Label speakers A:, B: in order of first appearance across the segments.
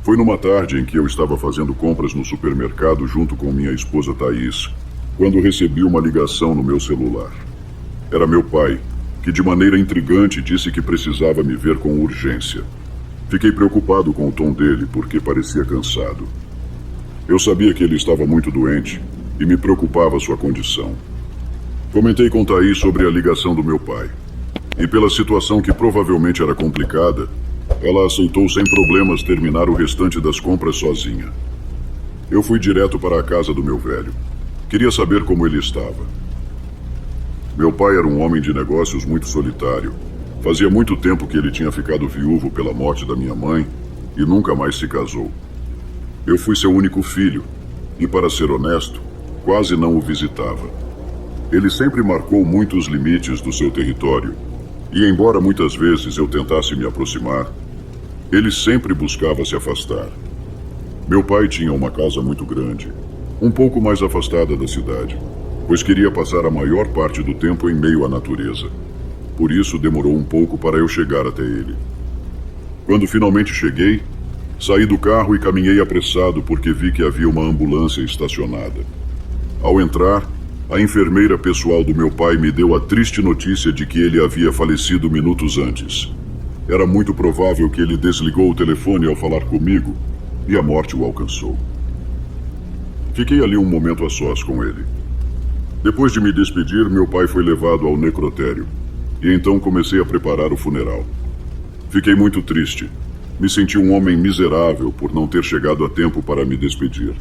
A: Foi numa tarde em que eu estava fazendo compras no supermercado junto com minha esposa Thaís, quando recebi uma ligação no meu celular. Era meu pai, que de maneira intrigante disse que precisava me ver com urgência. Fiquei preocupado com o tom dele, porque parecia cansado. Eu sabia que ele estava muito doente e me preocupava sua condição. Comentei com Thaís sobre a ligação do meu pai. E pela situação que provavelmente era complicada, ela aceitou sem problemas terminar o restante das compras sozinha. Eu fui direto para a casa do meu velho. Queria saber como ele estava. Meu pai era um homem de negócios muito solitário. Fazia muito tempo que ele tinha ficado viúvo pela morte da minha mãe e nunca mais se casou. Eu fui seu único filho e, para ser honesto, quase não o visitava. Ele sempre marcou muito os limites do seu território e, embora muitas vezes eu tentasse me aproximar, ele sempre buscava se afastar. Meu pai tinha uma casa muito grande, um pouco mais afastada da cidade, pois queria passar a maior parte do tempo em meio à natureza. Por isso demorou um pouco para eu chegar até ele. Quando finalmente cheguei, saí do carro e caminhei apressado porque vi que havia uma ambulância estacionada. Ao entrar, a enfermeira pessoal do meu pai me deu a triste notícia de que ele havia falecido minutos antes. Era muito provável que ele desligou o telefone ao falar comigo e a morte o alcançou. Fiquei ali um momento a sós com ele. Depois de me despedir, meu pai foi levado ao necrotério e então comecei a preparar o funeral. Fiquei muito triste. Me senti um homem miserável por não ter chegado a tempo para me despedir.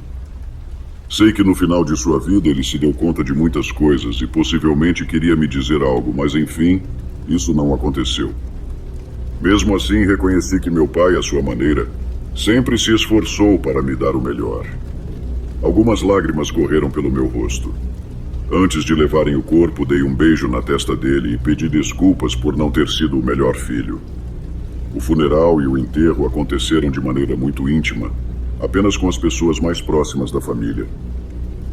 A: Sei que no final de sua vida ele se deu conta de muitas coisas e possivelmente queria me dizer algo, mas enfim, isso não aconteceu. Mesmo assim, reconheci que meu pai, à sua maneira, sempre se esforçou para me dar o melhor. Algumas lágrimas correram pelo meu rosto. Antes de levarem o corpo, dei um beijo na testa dele e pedi desculpas por não ter sido o melhor filho. O funeral e o enterro aconteceram de maneira muito íntima, apenas com as pessoas mais próximas da família.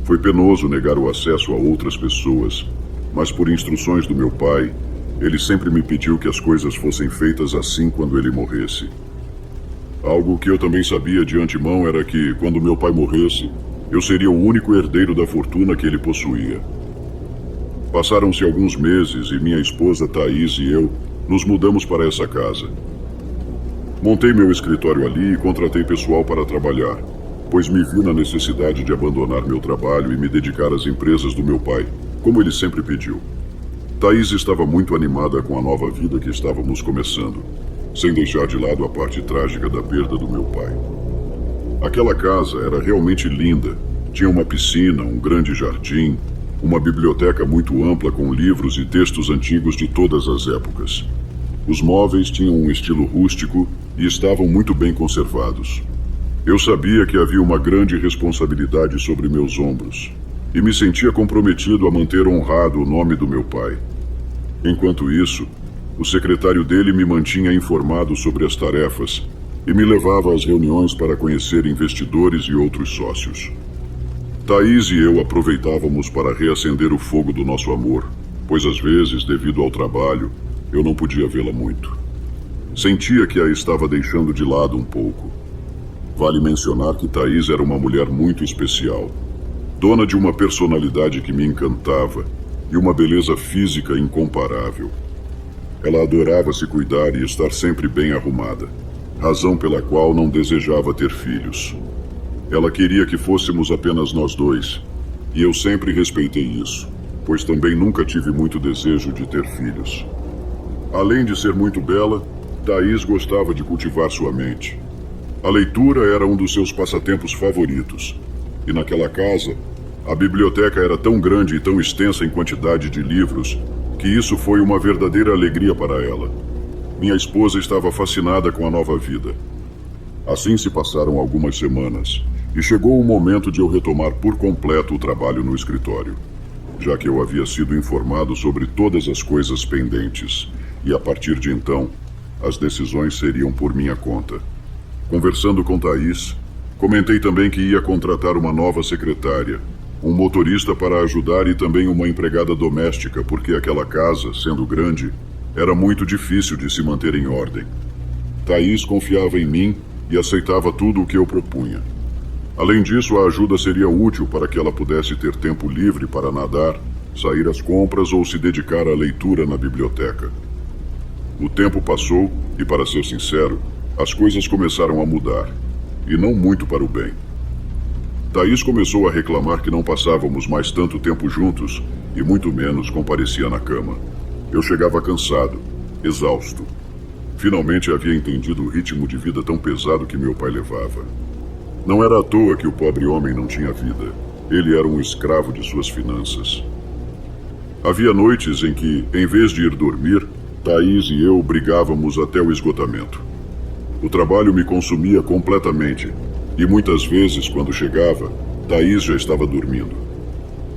A: Foi penoso negar o acesso a outras pessoas, mas por instruções do meu pai, ele sempre me pediu que as coisas fossem feitas assim quando ele morresse. Algo que eu também sabia de antemão era que, quando meu pai morresse, eu seria o único herdeiro da fortuna que ele possuía. Passaram-se alguns meses e minha esposa Thaís e eu nos mudamos para essa casa. Montei meu escritório ali e contratei pessoal para trabalhar, pois me vi na necessidade de abandonar meu trabalho e me dedicar às empresas do meu pai, como ele sempre pediu. Thaís estava muito animada com a nova vida que estávamos começando, sem deixar de lado a parte trágica da perda do meu pai. Aquela casa era realmente linda. Tinha uma piscina, um grande jardim, uma biblioteca muito ampla com livros e textos antigos de todas as épocas. Os móveis tinham um estilo rústico e estavam muito bem conservados. Eu sabia que havia uma grande responsabilidade sobre meus ombros e me sentia comprometido a manter honrado o nome do meu pai. Enquanto isso, o secretário dele me mantinha informado sobre as tarefas e me levava às reuniões para conhecer investidores e outros sócios. Thaís e eu aproveitávamos para reacender o fogo do nosso amor, pois às vezes, devido ao trabalho, eu não podia vê-la muito. Sentia que a estava deixando de lado um pouco. Vale mencionar que Thaís era uma mulher muito especial, dona de uma personalidade que me encantava e uma beleza física incomparável. Ela adorava se cuidar e estar sempre bem arrumada, razão pela qual não desejava ter filhos. Ela queria que fôssemos apenas nós dois, e eu sempre respeitei isso, pois também nunca tive muito desejo de ter filhos. Além de ser muito bela, Thaís gostava de cultivar sua mente. A leitura era um dos seus passatempos favoritos, e naquela casa, a biblioteca era tão grande e tão extensa em quantidade de livros que isso foi uma verdadeira alegria para ela. Minha esposa estava fascinada com a nova vida. Assim se passaram algumas semanas, e chegou o momento de eu retomar por completo o trabalho no escritório, já que eu havia sido informado sobre todas as coisas pendentes, e a partir de então, as decisões seriam por minha conta. Conversando com Thaís, comentei também que ia contratar uma nova secretária, um motorista para ajudar e também uma empregada doméstica, porque aquela casa, sendo grande, era muito difícil de se manter em ordem. Thaís confiava em mim e aceitava tudo o que eu propunha. Além disso, a ajuda seria útil para que ela pudesse ter tempo livre para nadar, sair às compras ou se dedicar à leitura na biblioteca. O tempo passou e, para ser sincero, as coisas começaram a mudar, e não muito para o bem. Thaís começou a reclamar que não passávamos mais tanto tempo juntos e muito menos comparecia na cama. Eu chegava cansado, exausto. Finalmente havia entendido o ritmo de vida tão pesado que meu pai levava. Não era à toa que o pobre homem não tinha vida. Ele era um escravo de suas finanças. Havia noites em que, em vez de ir dormir, Thaís e eu brigávamos até o esgotamento. O trabalho me consumia completamente, e muitas vezes, quando chegava, Thaís já estava dormindo.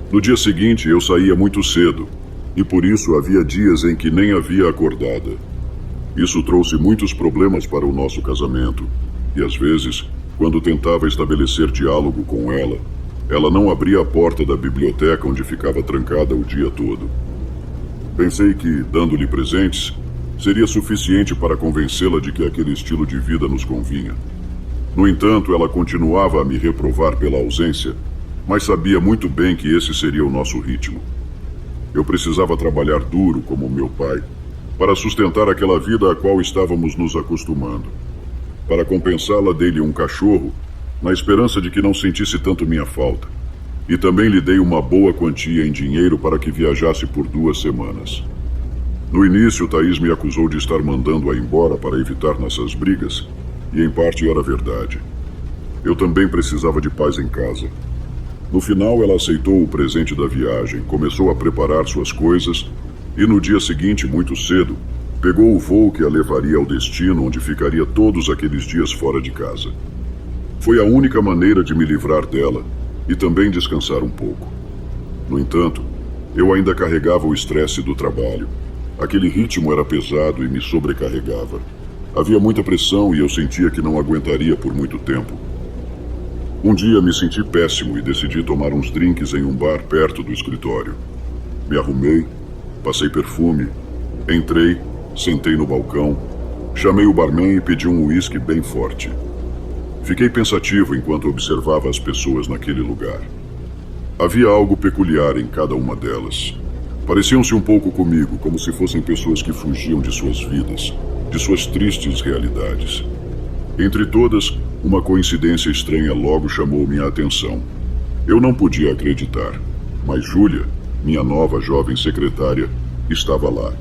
A: No dia seguinte, eu saía muito cedo, e por isso havia dias em que nem havia acordada. Isso trouxe muitos problemas para o nosso casamento, e às vezes, quando tentava estabelecer diálogo com ela, ela não abria a porta da biblioteca onde ficava trancada o dia todo. Pensei que, dando-lhe presentes, seria suficiente para convencê-la de que aquele estilo de vida nos convinha. No entanto, ela continuava a me reprovar pela ausência, mas sabia muito bem que esse seria o nosso ritmo. Eu precisava trabalhar duro como meu pai, para sustentar aquela vida a qual estávamos nos acostumando. Para compensá-la, dei-lhe um cachorro, na esperança de que não sentisse tanto minha falta. E também lhe dei uma boa quantia em dinheiro para que viajasse por 2 semanas. No início, Thaís me acusou de estar mandando-a embora para evitar nossas brigas, e em parte era verdade. Eu também precisava de paz em casa. No final, ela aceitou o presente da viagem, começou a preparar suas coisas e no dia seguinte, muito cedo, pegou o voo que a levaria ao destino onde ficaria todos aqueles dias fora de casa. Foi a única maneira de me livrar dela e também descansar um pouco. No entanto, eu ainda carregava o estresse do trabalho. Aquele ritmo era pesado e me sobrecarregava. Havia muita pressão e eu sentia que não aguentaria por muito tempo. Um dia me senti péssimo e decidi tomar uns drinks em um bar perto do escritório. Me arrumei, passei perfume, entrei, sentei no balcão, chamei o barman e pedi um uísque bem forte. Fiquei pensativo enquanto observava as pessoas naquele lugar. Havia algo peculiar em cada uma delas. Pareciam-se um pouco comigo, como se fossem pessoas que fugiam de suas vidas, de suas tristes realidades. Entre todas, uma coincidência estranha logo chamou minha atenção. Eu não podia acreditar, mas Júlia, minha nova jovem secretária, estava lá.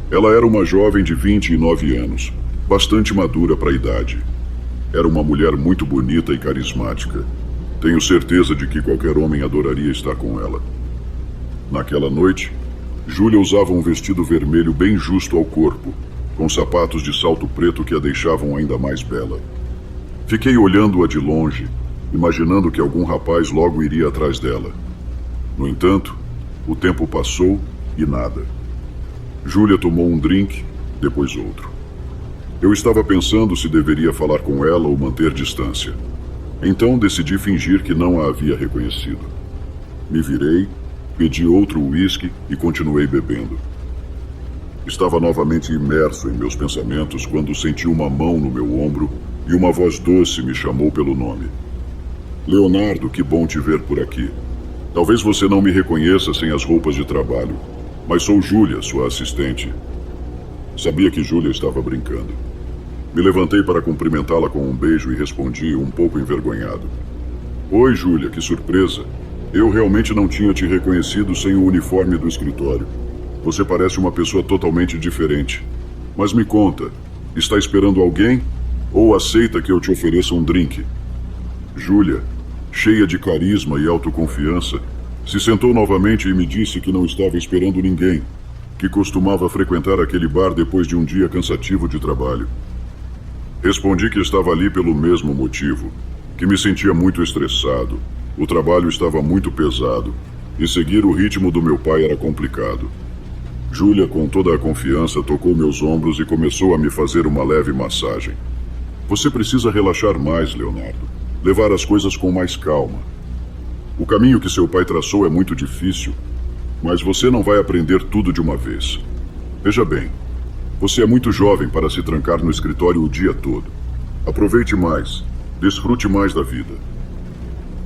A: Ela era uma jovem de 29 anos, bastante madura para a idade. Era uma mulher muito bonita e carismática. Tenho certeza de que qualquer homem adoraria estar com ela. Naquela noite, Júlia usava um vestido vermelho bem justo ao corpo, com sapatos de salto preto que a deixavam ainda mais bela. Fiquei olhando-a de longe, imaginando que algum rapaz logo iria atrás dela. No entanto, o tempo passou e nada. Júlia tomou um drink, depois outro. Eu estava pensando se deveria falar com ela ou manter distância. Então decidi fingir que não a havia reconhecido. Me virei, pedi outro uísque e continuei bebendo. Estava novamente imerso em meus pensamentos quando senti uma mão no meu ombro e uma voz doce me chamou pelo nome. Leonardo, que bom te ver por aqui. Talvez você não me reconheça sem as roupas de trabalho, mas sou Júlia, sua assistente. Sabia que Júlia estava brincando. Me levantei para cumprimentá-la com um beijo e respondi, um pouco envergonhado. Oi, Júlia, que surpresa. Eu realmente não tinha te reconhecido sem o uniforme do escritório. Você parece uma pessoa totalmente diferente. Mas me conta, está esperando alguém? Ou aceita que eu te ofereça um drink? Júlia, cheia de carisma e autoconfiança, se sentou novamente e me disse que não estava esperando ninguém, que costumava frequentar aquele bar depois de um dia cansativo de trabalho. Respondi que estava ali pelo mesmo motivo, que me sentia muito estressado, o trabalho estava muito pesado e seguir o ritmo do meu pai era complicado. Júlia, com toda a confiança, tocou meus ombros e começou a me fazer uma leve massagem. Você precisa relaxar mais, Leonardo, levar as coisas com mais calma. O caminho que seu pai traçou é muito difícil, mas você não vai aprender tudo de uma vez. Veja bem, você é muito jovem para se trancar no escritório o dia todo. Aproveite mais. Desfrute mais da vida.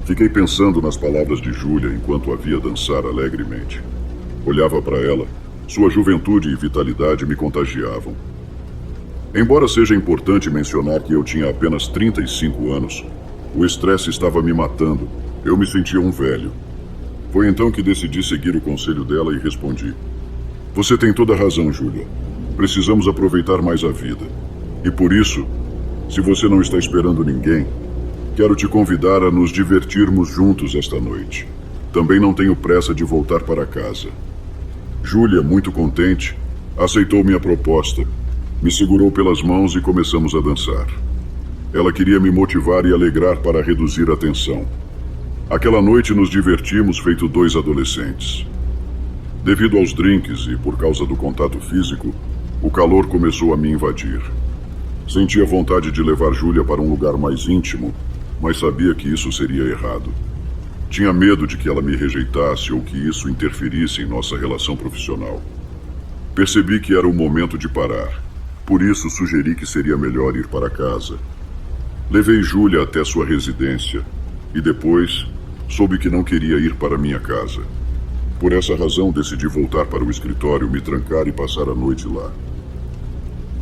A: Fiquei pensando nas palavras de Júlia enquanto a via dançar alegremente. Olhava para ela, sua juventude e vitalidade me contagiavam. Embora seja importante mencionar que eu tinha apenas 35 anos, o estresse estava me matando. Eu me sentia um velho. Foi então que decidi seguir o conselho dela e respondi: Você tem toda a razão, Júlia. Precisamos aproveitar mais a vida. E por isso, se você não está esperando ninguém, quero te convidar a nos divertirmos juntos esta noite. Também não tenho pressa de voltar para casa. Júlia, muito contente, aceitou minha proposta, me segurou pelas mãos e começamos a dançar. Ela queria me motivar e alegrar para reduzir a tensão. Aquela noite nos divertimos feito dois adolescentes. Devido aos drinks e por causa do contato físico, o calor começou a me invadir. Sentia vontade de levar Júlia para um lugar mais íntimo, mas sabia que isso seria errado. Tinha medo de que ela me rejeitasse ou que isso interferisse em nossa relação profissional. Percebi que era o momento de parar. Por isso sugeri que seria melhor ir para casa. Levei Júlia até sua residência e depois soube que não queria ir para minha casa. Por essa razão decidi voltar para o escritório, me trancar e passar a noite lá.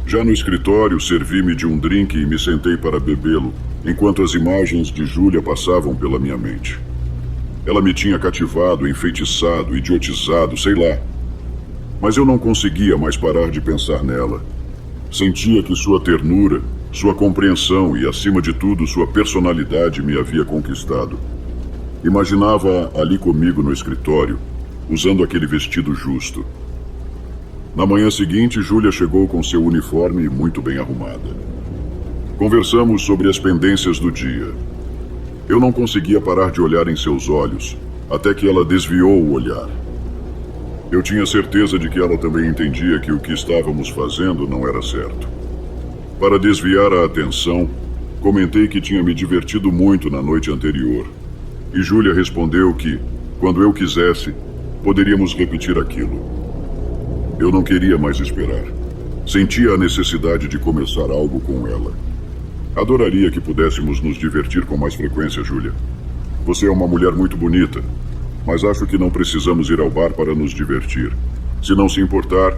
A: Já no escritório, servi-me de um drink e me sentei para bebê-lo, enquanto as imagens de Júlia passavam pela minha mente. Ela me tinha cativado, enfeitiçado, idiotizado, sei lá. Mas eu não conseguia mais parar de pensar nela. Sentia que sua ternura, sua compreensão e, acima de tudo, sua personalidade me havia conquistado. Imaginava ali comigo no escritório, usando aquele vestido justo. Na manhã seguinte, Júlia chegou com seu uniforme muito bem arrumada. Conversamos sobre as pendências do dia. Eu não conseguia parar de olhar em seus olhos, até que ela desviou o olhar. Eu tinha certeza de que ela também entendia que o que estávamos fazendo não era certo. Para desviar a atenção, comentei que tinha me divertido muito na noite anterior. E Júlia respondeu que, quando eu quisesse, poderíamos repetir aquilo. Eu não queria mais esperar. Sentia a necessidade de começar algo com ela. Adoraria que pudéssemos nos divertir com mais frequência, Júlia. Você é uma mulher muito bonita, mas acho que não precisamos ir ao bar para nos divertir. Se não se importar,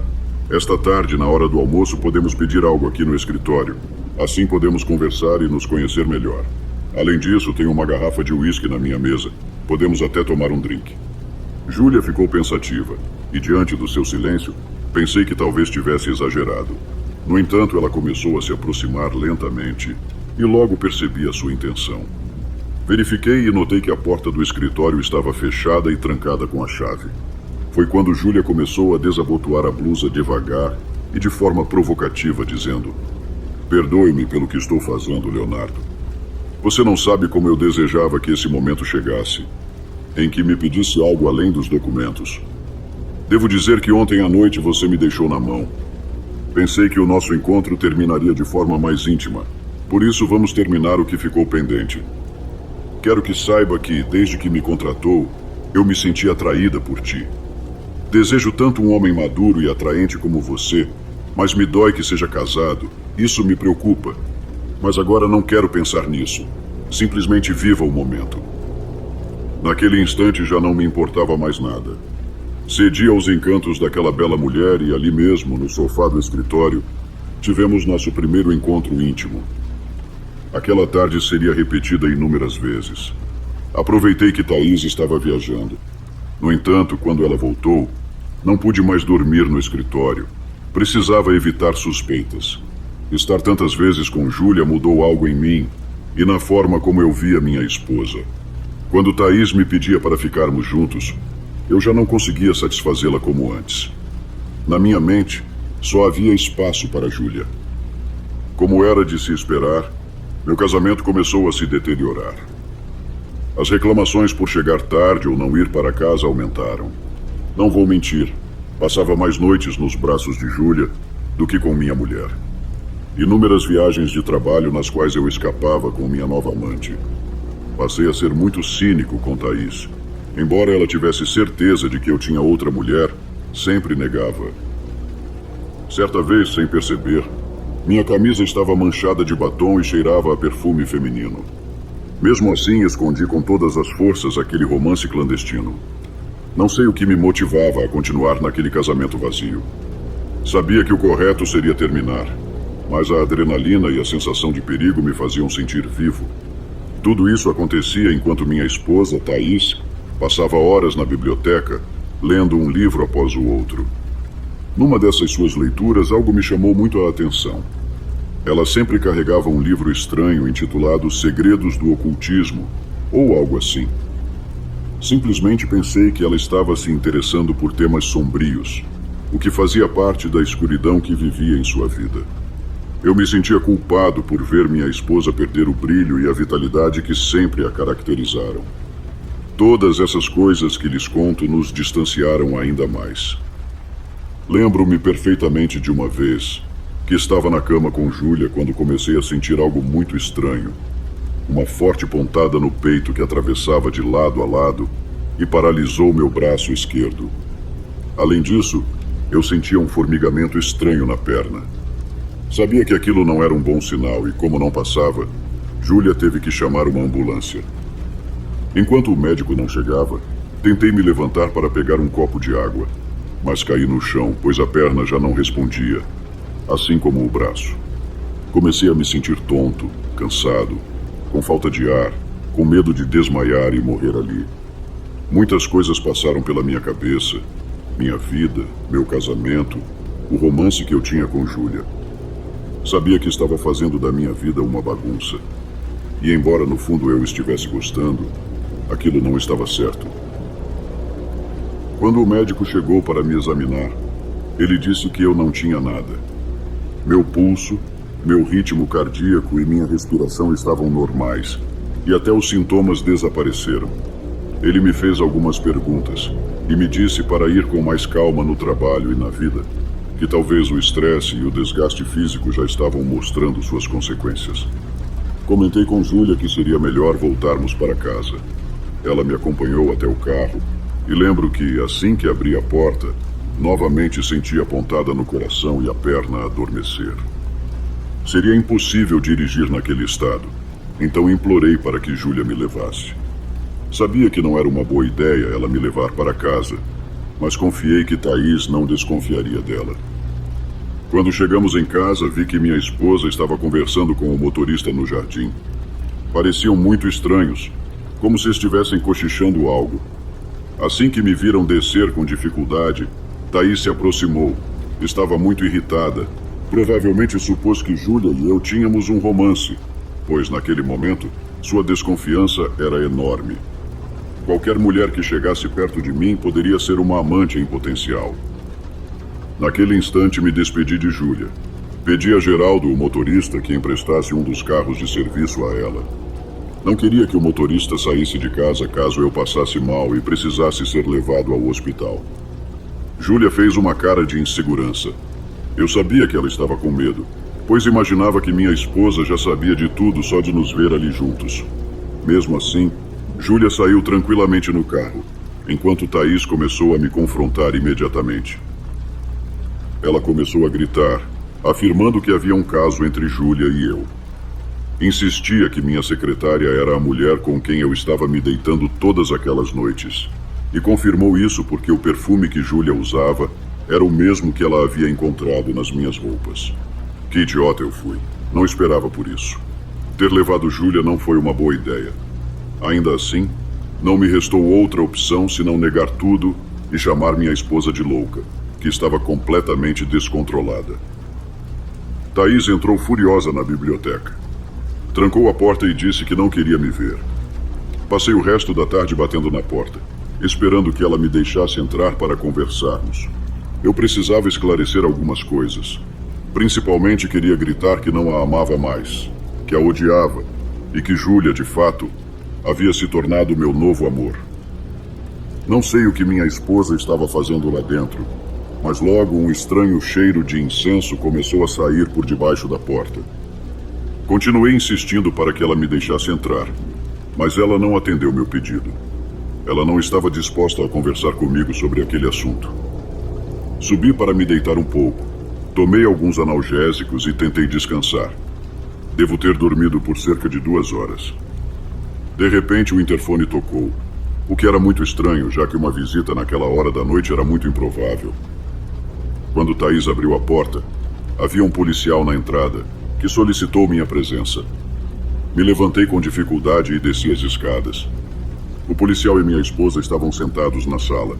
A: esta tarde, na hora do almoço, podemos pedir algo aqui no escritório. Assim podemos conversar e nos conhecer melhor. Além disso, tenho uma garrafa de uísque na minha mesa. Podemos até tomar um drink. Júlia ficou pensativa, e diante do seu silêncio, pensei que talvez tivesse exagerado. No entanto, ela começou a se aproximar lentamente, e logo percebi a sua intenção. Verifiquei e notei que a porta do escritório estava fechada e trancada com a chave. Foi quando Júlia começou a desabotoar a blusa devagar e de forma provocativa, dizendo: Perdoe-me pelo que estou fazendo, Leonardo. Você não sabe como eu desejava que esse momento chegasse, em que me pedisse algo além dos documentos. Devo dizer que ontem à noite você me deixou na mão. Pensei que o nosso encontro terminaria de forma mais íntima. Por isso vamos terminar o que ficou pendente. Quero que saiba que, desde que me contratou, eu me senti atraída por ti. Desejo tanto um homem maduro e atraente como você, mas me dói que seja casado. Isso me preocupa. Mas agora não quero pensar nisso. Simplesmente viva o momento. Naquele instante já não me importava mais nada. Cedi aos encantos daquela bela mulher e ali mesmo, no sofá do escritório, tivemos nosso primeiro encontro íntimo. Aquela tarde seria repetida inúmeras vezes. Aproveitei que Thaís estava viajando. No entanto, quando ela voltou, não pude mais dormir no escritório. Precisava evitar suspeitas. Estar tantas vezes com Júlia mudou algo em mim e na forma como eu via minha esposa. Quando Thaís me pedia para ficarmos juntos, eu já não conseguia satisfazê-la como antes. Na minha mente, só havia espaço para Júlia. Como era de se esperar, meu casamento começou a se deteriorar. As reclamações por chegar tarde ou não ir para casa aumentaram. Não vou mentir, passava mais noites nos braços de Júlia do que com minha mulher. Inúmeras viagens de trabalho nas quais eu escapava com minha nova amante. Passei a ser muito cínico com Thaís. Embora ela tivesse certeza de que eu tinha outra mulher, sempre negava. Certa vez, sem perceber, Minha camisa estava manchada de batom e cheirava a perfume feminino. Mesmo assim, escondi com todas as forças aquele romance clandestino. Não sei o que me motivava a continuar naquele casamento vazio. Sabia que o correto seria terminar, mas a adrenalina e a sensação de perigo me faziam sentir vivo. Tudo isso acontecia enquanto minha esposa, Thaís, passava horas na biblioteca, lendo um livro após o outro. Numa dessas suas leituras, algo me chamou muito a atenção. Ela sempre carregava um livro estranho intitulado Segredos do Ocultismo, ou algo assim. Simplesmente pensei que ela estava se interessando por temas sombrios, o que fazia parte da escuridão que vivia em sua vida. Eu me sentia culpado por ver minha esposa perder o brilho e a vitalidade que sempre a caracterizaram. Todas essas coisas que lhes conto nos distanciaram ainda mais. Lembro-me perfeitamente de uma vez que estava na cama com Júlia quando comecei a sentir algo muito estranho. Uma forte pontada no peito que atravessava de lado a lado e paralisou meu braço esquerdo. Além disso, eu sentia um formigamento estranho na perna. Sabia que aquilo não era um bom sinal e, como não passava, Júlia teve que chamar uma ambulância. Enquanto o médico não chegava, tentei me levantar para pegar um copo de água, mas caí no chão, pois a perna já não respondia, assim como o braço. Comecei a me sentir tonto, cansado, com falta de ar, com medo de desmaiar e morrer ali. Muitas coisas passaram pela minha cabeça, minha vida, meu casamento, o romance que eu tinha com Júlia. Sabia que estava fazendo da minha vida uma bagunça. E embora no fundo eu estivesse gostando, aquilo não estava certo. Quando o médico chegou para me examinar, ele disse que eu não tinha nada. Meu pulso, meu ritmo cardíaco e minha respiração estavam normais, e até os sintomas desapareceram. Ele me fez algumas perguntas e me disse para ir com mais calma no trabalho e na vida, que talvez o estresse e o desgaste físico já estavam mostrando suas consequências. Comentei com Júlia que seria melhor voltarmos para casa. Ela me acompanhou até o carro e lembro que, assim que abri a porta, novamente senti a pontada no coração e a perna adormecer. Seria impossível dirigir naquele estado, então implorei para que Júlia me levasse. Sabia que não era uma boa ideia ela me levar para casa, mas confiei que Thaís não desconfiaria dela. Quando chegamos em casa, vi que minha esposa estava conversando com o motorista no jardim. Pareciam muito estranhos, como se estivessem cochichando algo. Assim que me viram descer com dificuldade, Thaís se aproximou. Estava muito irritada. Provavelmente supôs que Júlia e eu tínhamos um romance, pois naquele momento sua desconfiança era enorme. Qualquer mulher que chegasse perto de mim poderia ser uma amante em potencial. Naquele instante me despedi de Júlia. Pedi a Geraldo, o motorista, que emprestasse um dos carros de serviço a ela. Não queria que o motorista saísse de casa caso eu passasse mal e precisasse ser levado ao hospital. Júlia fez uma cara de insegurança. Eu sabia que ela estava com medo, pois imaginava que minha esposa já sabia de tudo só de nos ver ali juntos. Mesmo assim, Júlia saiu tranquilamente no carro, enquanto Thaís começou a me confrontar imediatamente. Ela começou a gritar, afirmando que havia um caso entre Júlia e eu. Insistia que minha secretária era a mulher com quem eu estava me deitando todas aquelas noites. E confirmou isso porque o perfume que Júlia usava era o mesmo que ela havia encontrado nas minhas roupas. Que idiota eu fui. Não esperava por isso. Ter levado Júlia não foi uma boa ideia. Ainda assim, não me restou outra opção senão negar tudo e chamar minha esposa de louca, que estava completamente descontrolada. Thaís entrou furiosa na biblioteca. Trancou a porta e disse que não queria me ver. Passei o resto da tarde batendo na porta, esperando que ela me deixasse entrar para conversarmos. Eu precisava esclarecer algumas coisas. Principalmente queria gritar que não a amava mais, que a odiava e que Júlia, de fato, havia se tornado meu novo amor. Não sei o que minha esposa estava fazendo lá dentro, mas logo um estranho cheiro de incenso começou a sair por debaixo da porta. Continuei insistindo para que ela me deixasse entrar, mas ela não atendeu meu pedido. Ela não estava disposta a conversar comigo sobre aquele assunto. Subi para me deitar um pouco. Tomei alguns analgésicos e tentei descansar. Devo ter dormido por cerca de 2 horas. De repente, o interfone tocou, o que era muito estranho, já que uma visita naquela hora da noite era muito improvável. Quando Thaís abriu a porta, havia um policial na entrada, que solicitou minha presença. Me levantei com dificuldade e desci as escadas. O policial e minha esposa estavam sentados na sala.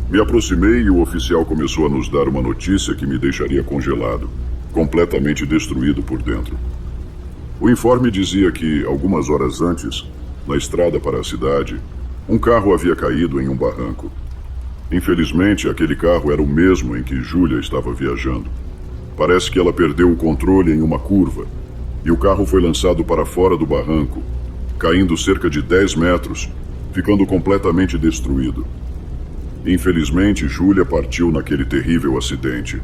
A: Me aproximei e o oficial começou a nos dar uma notícia que me deixaria congelado, completamente destruído por dentro. O informe dizia que, algumas horas antes, na estrada para a cidade, um carro havia caído em um barranco. Infelizmente, aquele carro era o mesmo em que Júlia estava viajando. Parece que ela perdeu o controle em uma curva, e o carro foi lançado para fora do barranco, caindo cerca de 10 metros, ficando completamente destruído. Infelizmente, Júlia partiu naquele terrível acidente.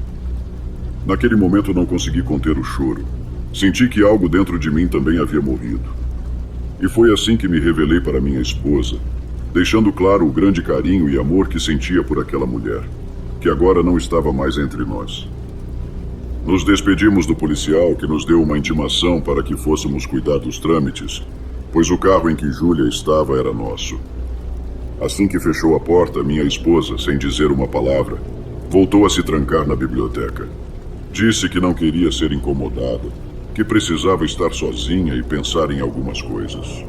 A: Naquele momento não consegui conter o choro. Senti que algo dentro de mim também havia morrido. E foi assim que me revelei para minha esposa, deixando claro o grande carinho e amor que sentia por aquela mulher, que agora não estava mais entre nós. Nos despedimos do policial, que nos deu uma intimação para que fôssemos cuidar dos trâmites, pois o carro em que Júlia estava era nosso. Assim que fechou a porta, minha esposa, sem dizer uma palavra, voltou a se trancar na biblioteca. Disse que não queria ser incomodada, que precisava estar sozinha e pensar em algumas coisas.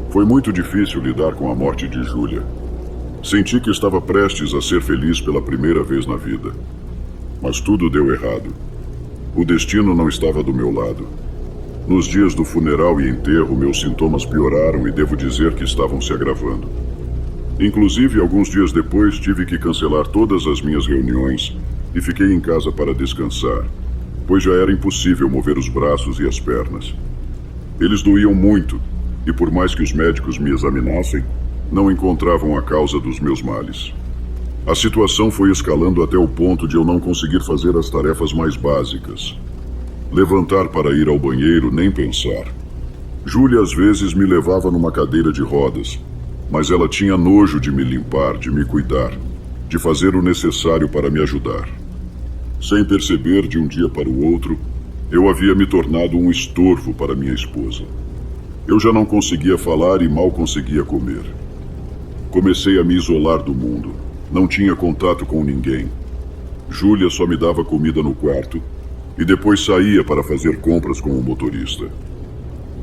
A: Foi muito difícil lidar com a morte de Júlia. Senti que estava prestes a ser feliz pela primeira vez na vida. Mas tudo deu errado. O destino não estava do meu lado. Nos dias do funeral e enterro, meus sintomas pioraram e devo dizer que estavam se agravando. Inclusive, alguns dias depois, tive que cancelar todas as minhas reuniões e fiquei em casa para descansar, pois já era impossível mover os braços e as pernas. Eles doíam muito, e por mais que os médicos me examinassem, não encontravam a causa dos meus males. A situação foi escalando até o ponto de eu não conseguir fazer as tarefas mais básicas. Levantar para ir ao banheiro, nem pensar. Júlia às vezes me levava numa cadeira de rodas, mas ela tinha nojo de me limpar, de me cuidar, de fazer o necessário para me ajudar. Sem perceber, de um dia para o outro, eu havia me tornado um estorvo para minha esposa. Eu já não conseguia falar e mal conseguia comer. Comecei a me isolar do mundo. Não tinha contato com ninguém. Júlia só me dava comida no quarto e depois saía para fazer compras com o motorista.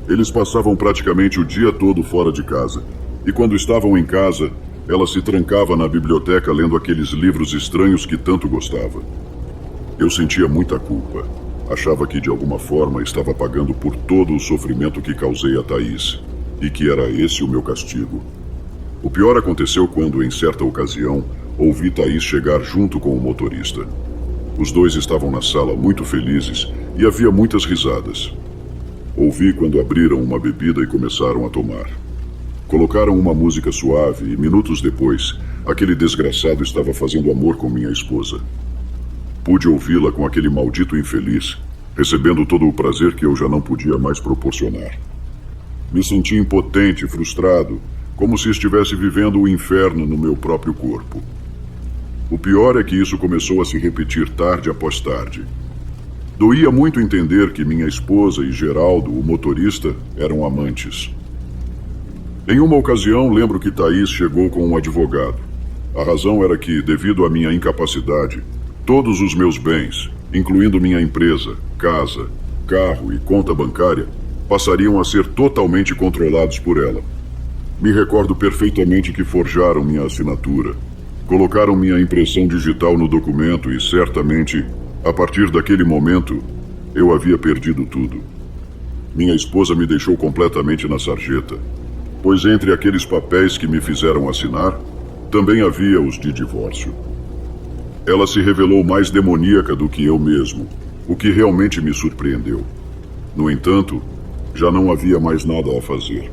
A: Eles passavam praticamente o dia todo fora de casa, e quando estavam em casa, ela se trancava na biblioteca lendo aqueles livros estranhos que tanto gostava. Eu sentia muita culpa. Achava que de alguma forma estava pagando por todo o sofrimento que causei a Thaís, e que era esse o meu castigo. O pior aconteceu quando, em certa ocasião, ouvi Thaís chegar junto com o motorista. Os dois estavam na sala muito felizes e havia muitas risadas. Ouvi quando abriram uma bebida e começaram a tomar. Colocaram uma música suave e, minutos depois, aquele desgraçado estava fazendo amor com minha esposa. Pude ouvi-la com aquele maldito infeliz, recebendo todo o prazer que eu já não podia mais proporcionar. Me senti impotente, frustrado, como se estivesse vivendo o inferno no meu próprio corpo. O pior é que isso começou a se repetir tarde após tarde. Doía muito entender que minha esposa e Geraldo, o motorista, eram amantes. Em uma ocasião, lembro que Thaís chegou com um advogado. A razão era que, devido à minha incapacidade, todos os meus bens, incluindo minha empresa, casa, carro e conta bancária, passariam a ser totalmente controlados por ela. Me recordo perfeitamente que forjaram minha assinatura, colocaram minha impressão digital no documento e, certamente, a partir daquele momento, eu havia perdido tudo. Minha esposa me deixou completamente na sarjeta, pois entre aqueles papéis que me fizeram assinar, também havia os de divórcio. Ela se revelou mais demoníaca do que eu mesmo, o que realmente me surpreendeu. No entanto, já não havia mais nada a fazer.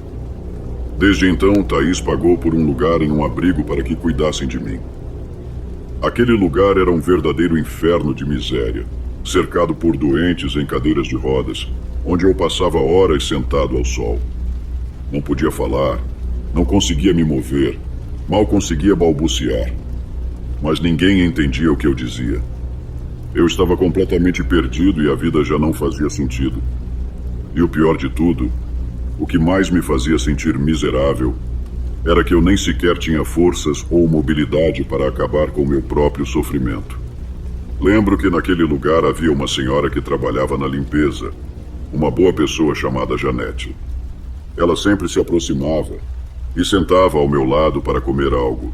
A: Desde então, Thaís pagou por um lugar em um abrigo para que cuidassem de mim. Aquele lugar era um verdadeiro inferno de miséria, cercado por doentes em cadeiras de rodas, onde eu passava horas sentado ao sol. Não podia falar, não conseguia me mover, mal conseguia balbuciar. Mas ninguém entendia o que eu dizia. Eu estava completamente perdido e a vida já não fazia sentido. E o pior de tudo, o que mais me fazia sentir miserável, era que eu nem sequer tinha forças ou mobilidade para acabar com meu próprio sofrimento. Lembro que naquele lugar havia uma senhora que trabalhava na limpeza, uma boa pessoa chamada Janete. Ela sempre se aproximava e sentava ao meu lado para comer algo.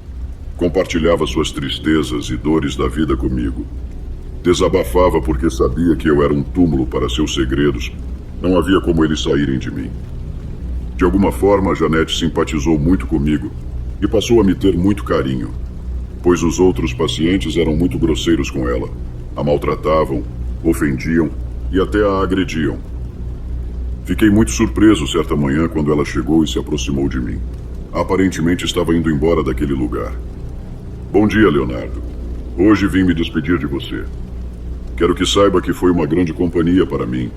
A: Compartilhava suas tristezas e dores da vida comigo. Desabafava porque sabia que eu era um túmulo para seus segredos. Não havia como eles saírem de mim. De alguma forma, Janete simpatizou muito comigo e passou a me ter muito carinho, pois os outros pacientes eram muito grosseiros com ela. A maltratavam, ofendiam e até a agrediam. Fiquei muito surpreso certa manhã quando ela chegou e se aproximou de mim. Aparentemente estava indo embora daquele lugar. Bom dia, Leonardo. Hoje vim me despedir de você. Quero que saiba que foi uma grande companhia para mim.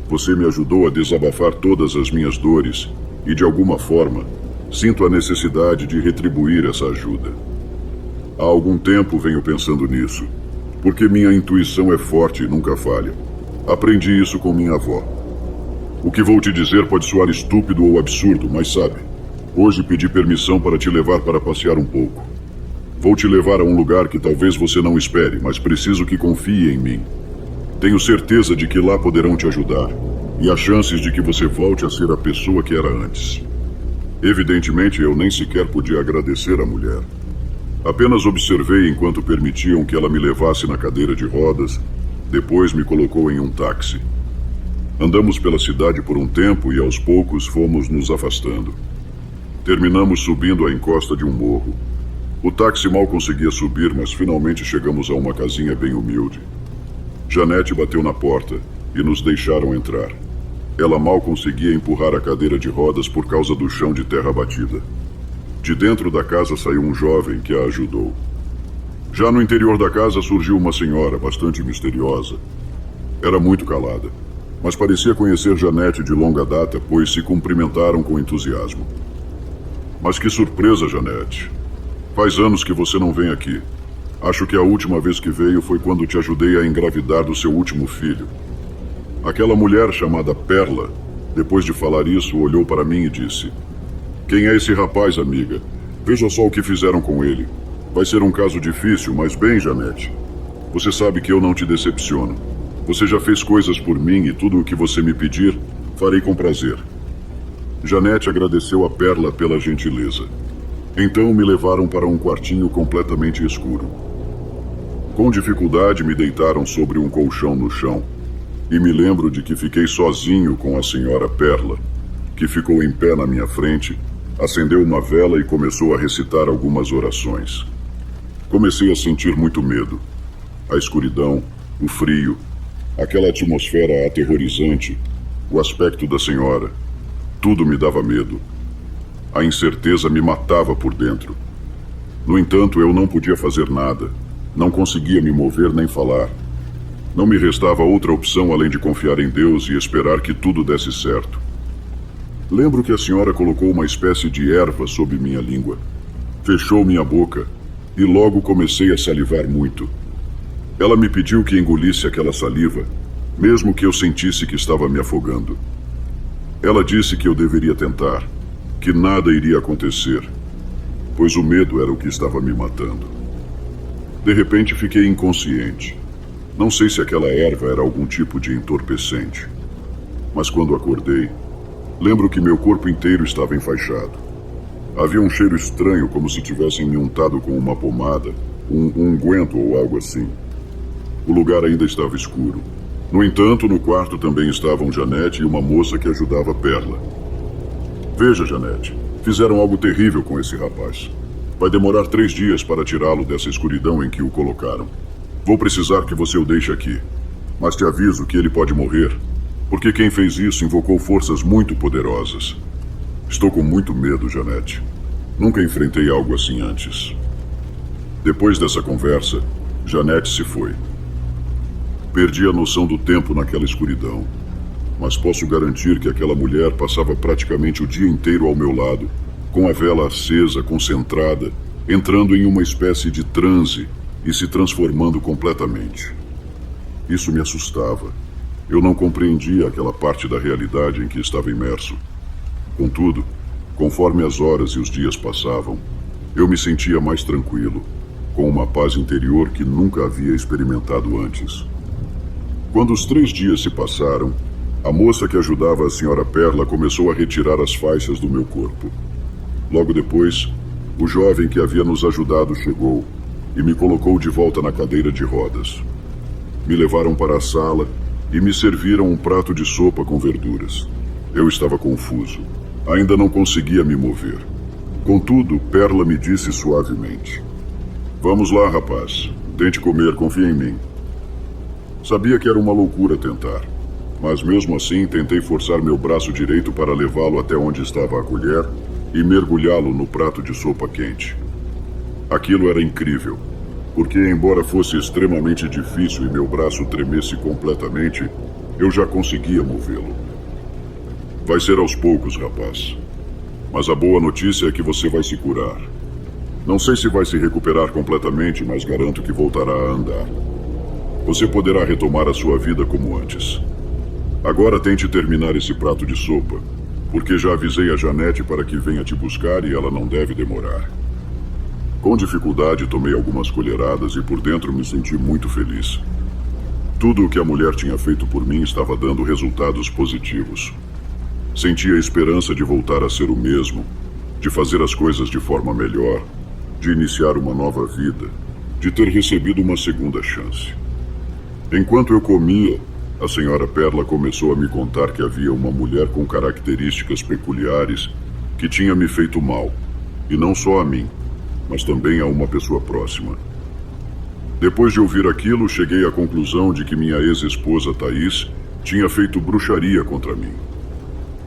A: Você me ajudou a desabafar todas as minhas dores e, de alguma forma, sinto a necessidade de retribuir essa ajuda. Há algum tempo venho pensando nisso, porque minha intuição é forte e nunca falha. Aprendi isso com minha avó. O que vou te dizer pode soar estúpido ou absurdo, mas sabe, hoje pedi permissão para te levar para passear um pouco. Vou te levar a um lugar que talvez você não espere, mas preciso que confie em mim. Tenho certeza de que lá poderão te ajudar, e há chances de que você volte a ser a pessoa que era antes. Evidentemente, eu nem sequer podia agradecer à mulher. Apenas observei enquanto permitiam que ela me levasse na cadeira de rodas, depois me colocou em um táxi. Andamos pela cidade por um tempo e aos poucos fomos nos afastando. Terminamos subindo a encosta de um morro. O táxi mal conseguia subir, mas finalmente chegamos a uma casinha bem humilde. Janete bateu na porta e nos deixaram entrar. Ela mal conseguia empurrar a cadeira de rodas por causa do chão de terra batida. De dentro da casa saiu um jovem que a ajudou. Já no interior da casa surgiu uma senhora bastante misteriosa. Era muito calada, mas parecia conhecer Janete de longa data, pois se cumprimentaram com entusiasmo. Mas que surpresa, Janete! Faz anos que você não vem aqui. Acho que a última vez que veio foi quando te ajudei a engravidar do seu último filho. Aquela mulher chamada Perla, depois de falar isso, olhou para mim e disse: "Quem é esse rapaz, amiga? Veja só o que fizeram com ele. Vai ser um caso difícil, mas bem, Janete. Você sabe que eu não te decepciono. Você já fez coisas por mim e tudo o que você me pedir, farei com prazer." Janete agradeceu a Perla pela gentileza. Então me levaram para um quartinho completamente escuro. Com dificuldade me deitaram sobre um colchão no chão, e me lembro de que fiquei sozinho com a senhora Perla, que ficou em pé na minha frente, acendeu uma vela e começou a recitar algumas orações. Comecei a sentir muito medo. A escuridão, o frio, aquela atmosfera aterrorizante, o aspecto da senhora, tudo me dava medo. A incerteza me matava por dentro. No entanto, eu não podia fazer nada. Não conseguia me mover nem falar. Não me restava outra opção além de confiar em Deus e esperar que tudo desse certo. Lembro que a senhora colocou uma espécie de erva sob minha língua. Fechou minha boca e logo comecei a salivar muito. Ela me pediu que engolisse aquela saliva, mesmo que eu sentisse que estava me afogando. Ela disse que eu deveria tentar, que nada iria acontecer, pois o medo era o que estava me matando. De repente fiquei inconsciente. Não sei se aquela erva era algum tipo de entorpecente, mas quando acordei, lembro que meu corpo inteiro estava enfaixado. Havia um cheiro estranho, como se tivessem me untado com uma pomada, um unguento ou algo assim. O lugar ainda estava escuro. No entanto, no quarto também estavam Janete e uma moça que ajudava Perla. "Veja, Janete, fizeram algo terrível com esse rapaz. Vai demorar 3 dias para tirá-lo dessa escuridão em que o colocaram. Vou precisar que você o deixe aqui, mas te aviso que ele pode morrer, porque quem fez isso invocou forças muito poderosas. Estou com muito medo, Janete. Nunca enfrentei algo assim antes." Depois dessa conversa, Janete se foi. Perdi a noção do tempo naquela escuridão, mas posso garantir que aquela mulher passava praticamente o dia inteiro ao meu lado, com a vela acesa, concentrada, entrando em uma espécie de transe e se transformando completamente. Isso me assustava. Eu não compreendia aquela parte da realidade em que estava imerso. Contudo, conforme as horas e os dias passavam, eu me sentia mais tranquilo, com uma paz interior que nunca havia experimentado antes. Quando os 3 dias se passaram, a moça que ajudava a Sra. Perla começou a retirar as faixas do meu corpo. Logo depois, o jovem que havia nos ajudado chegou e me colocou de volta na cadeira de rodas. Me levaram para a sala e me serviram um prato de sopa com verduras. Eu estava confuso. Ainda não conseguia me mover. Contudo, Perla me disse suavemente: "Vamos lá, rapaz. Tente comer, confia em mim." Sabia que era uma loucura tentar, mas mesmo assim tentei forçar meu braço direito para levá-lo até onde estava a colher e mergulhá-lo no prato de sopa quente. Aquilo era incrível, porque embora fosse extremamente difícil e meu braço tremesse completamente, eu já conseguia movê-lo. "Vai ser aos poucos, rapaz. Mas a boa notícia é que você vai se curar. Não sei se vai se recuperar completamente, mas garanto que voltará a andar. Você poderá retomar a sua vida como antes. Agora tente terminar esse prato de sopa, porque já avisei a Janete para que venha te buscar e ela não deve demorar." Com dificuldade tomei algumas colheradas e por dentro me senti muito feliz. Tudo o que a mulher tinha feito por mim estava dando resultados positivos. Sentia a esperança de voltar a ser o mesmo, de fazer as coisas de forma melhor, de iniciar uma nova vida, de ter recebido uma segunda chance. Enquanto eu comia, a Sra. Perla começou a me contar que havia uma mulher com características peculiares que tinha me feito mal, e não só a mim, mas também a uma pessoa próxima. Depois de ouvir aquilo, cheguei à conclusão de que minha ex-esposa Thaís tinha feito bruxaria contra mim.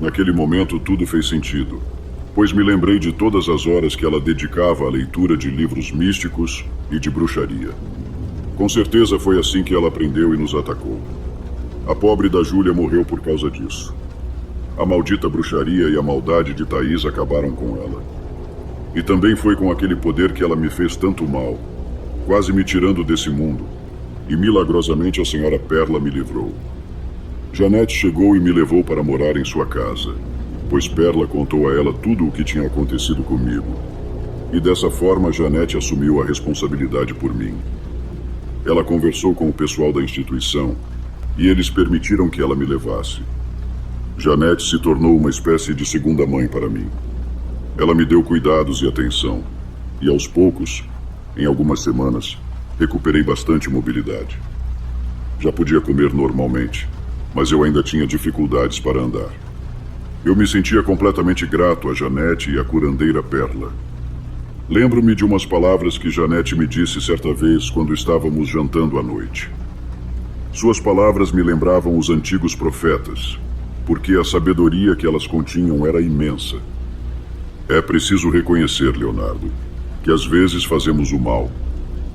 A: Naquele momento tudo fez sentido, pois me lembrei de todas as horas que ela dedicava à leitura de livros místicos e de bruxaria. Com certeza foi assim que ela aprendeu e nos atacou. A pobre da Júlia morreu por causa disso. A maldita bruxaria e a maldade de Thaís acabaram com ela. E também foi com aquele poder que ela me fez tanto mal, quase me tirando desse mundo, e milagrosamente a Sra. Perla me livrou. Janete chegou e me levou para morar em sua casa, pois Perla contou a ela tudo o que tinha acontecido comigo. E dessa forma Janete assumiu a responsabilidade por mim. Ela conversou com o pessoal da instituição e eles permitiram que ela me levasse. Janete se tornou uma espécie de segunda mãe para mim. Ela me deu cuidados e atenção, e aos poucos, em algumas semanas, recuperei bastante mobilidade. Já podia comer normalmente, mas eu ainda tinha dificuldades para andar. Eu me sentia completamente grato a Janete e à curandeira Perla. Lembro-me de umas palavras que Janete me disse certa vez quando estávamos jantando à noite. Suas palavras me lembravam os antigos profetas, porque a sabedoria que elas continham era imensa. É preciso reconhecer, Leonardo, que às vezes fazemos o mal.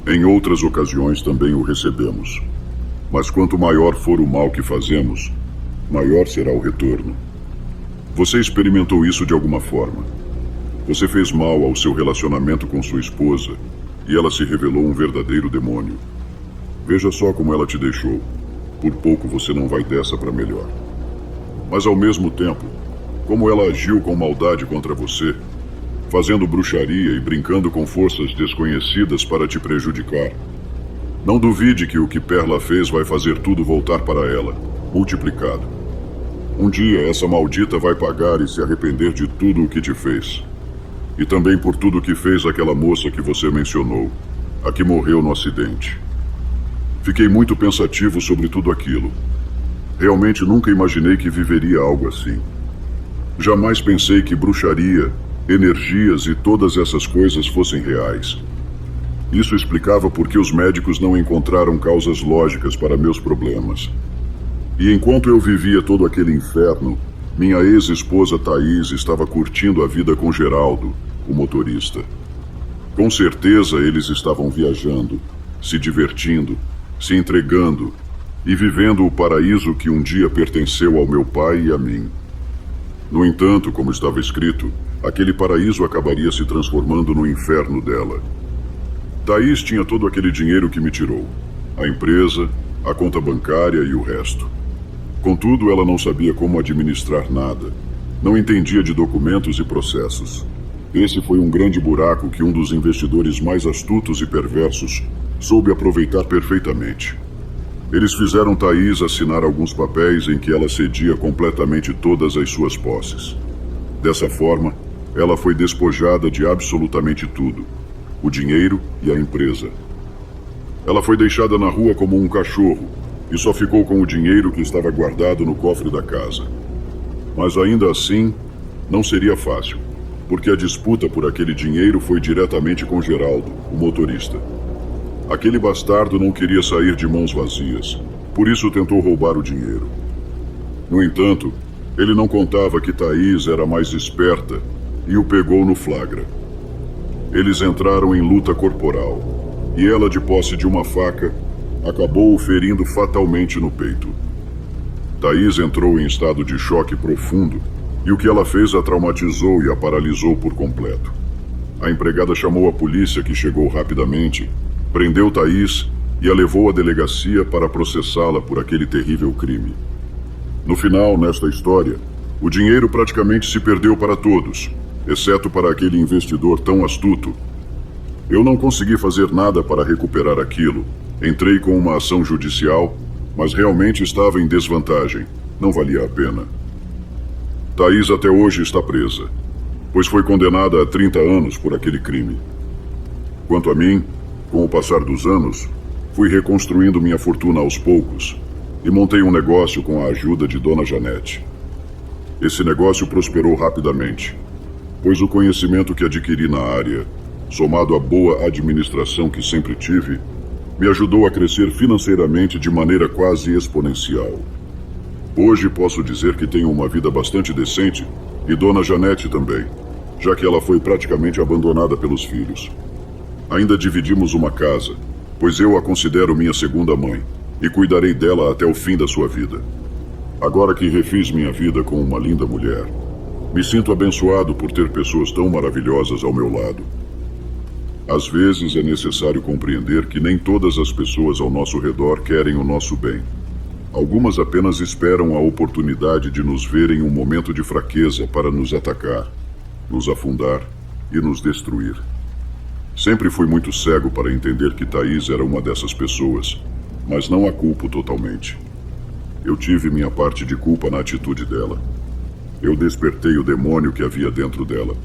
A: Em outras ocasiões também o recebemos. Mas quanto maior for o mal que fazemos, maior será o retorno. Você experimentou isso de alguma forma. Você fez mal ao seu relacionamento com sua esposa e ela se revelou um verdadeiro demônio. Veja só como ela te deixou. Por pouco você não vai dessa para melhor. Mas ao mesmo tempo, como ela agiu com maldade contra você, fazendo bruxaria e brincando com forças desconhecidas para te prejudicar. Não duvide que o que Perla fez vai fazer tudo voltar para ela, multiplicado. Um dia essa maldita vai pagar e se arrepender de tudo o que te fez. E também por tudo o que fez aquela moça que você mencionou, a que morreu no acidente. Fiquei muito pensativo sobre tudo aquilo. Realmente nunca imaginei que viveria algo assim. Jamais pensei que bruxaria, energias e todas essas coisas fossem reais. Isso explicava por que os médicos não encontraram causas lógicas para meus problemas. E enquanto eu vivia todo aquele inferno, minha ex-esposa Thaís estava curtindo a vida com Geraldo, o motorista. Com certeza eles estavam viajando, se divertindo, se entregando e vivendo o paraíso que um dia pertenceu ao meu pai e a mim. No entanto, como estava escrito, aquele paraíso acabaria se transformando no inferno dela. Thaís tinha todo aquele dinheiro que me tirou, a empresa, a conta bancária e o resto. Contudo, ela não sabia como administrar nada. Não entendia de documentos e processos. Esse foi um grande buraco que um dos investidores mais astutos e perversos soube aproveitar perfeitamente. Eles fizeram Thaís assinar alguns papéis em que ela cedia completamente todas as suas posses. Dessa forma, ela foi despojada de absolutamente tudo: o dinheiro e a empresa. Ela foi deixada na rua como um cachorro e só ficou com o dinheiro que estava guardado no cofre da casa. Mas ainda assim, não seria fácil, porque a disputa por aquele dinheiro foi diretamente com Geraldo, o motorista. Aquele bastardo não queria sair de mãos vazias, por isso tentou roubar o dinheiro. No entanto, ele não contava que Thaís era mais esperta e o pegou no flagra. Eles entraram em luta corporal, e ela, de posse de uma faca, acabou o ferindo fatalmente no peito. Thaís entrou em estado de choque profundo, e o que ela fez a traumatizou e a paralisou por completo. A empregada chamou a polícia, que chegou rapidamente, prendeu Thaís e a levou à delegacia para processá-la por aquele terrível crime. No final, nesta história, o dinheiro praticamente se perdeu para todos, exceto para aquele investidor tão astuto. Eu não consegui fazer nada para recuperar aquilo. Entrei com uma ação judicial, mas realmente estava em desvantagem. Não valia a pena. Thaís até hoje está presa, pois foi condenada a 30 anos por aquele crime. Quanto a mim, com o passar dos anos, fui reconstruindo minha fortuna aos poucos e montei um negócio com a ajuda de Dona Janete. Esse negócio prosperou rapidamente, pois o conhecimento que adquiri na área, somado à boa administração que sempre tive, me ajudou a crescer financeiramente de maneira quase exponencial. Hoje posso dizer que tenho uma vida bastante decente, e Dona Janete também, já que ela foi praticamente abandonada pelos filhos. Ainda dividimos uma casa, pois eu a considero minha segunda mãe, e cuidarei dela até o fim da sua vida. Agora que refiz minha vida com uma linda mulher, me sinto abençoado por ter pessoas tão maravilhosas ao meu lado. Às vezes é necessário compreender que nem todas as pessoas ao nosso redor querem o nosso bem. Algumas apenas esperam a oportunidade de nos ver em um momento de fraqueza para nos atacar, nos afundar e nos destruir. Sempre fui muito cego para entender que Thaís era uma dessas pessoas, mas não a culpo totalmente. Eu tive minha parte de culpa na atitude dela. Eu despertei o demônio que havia dentro dela.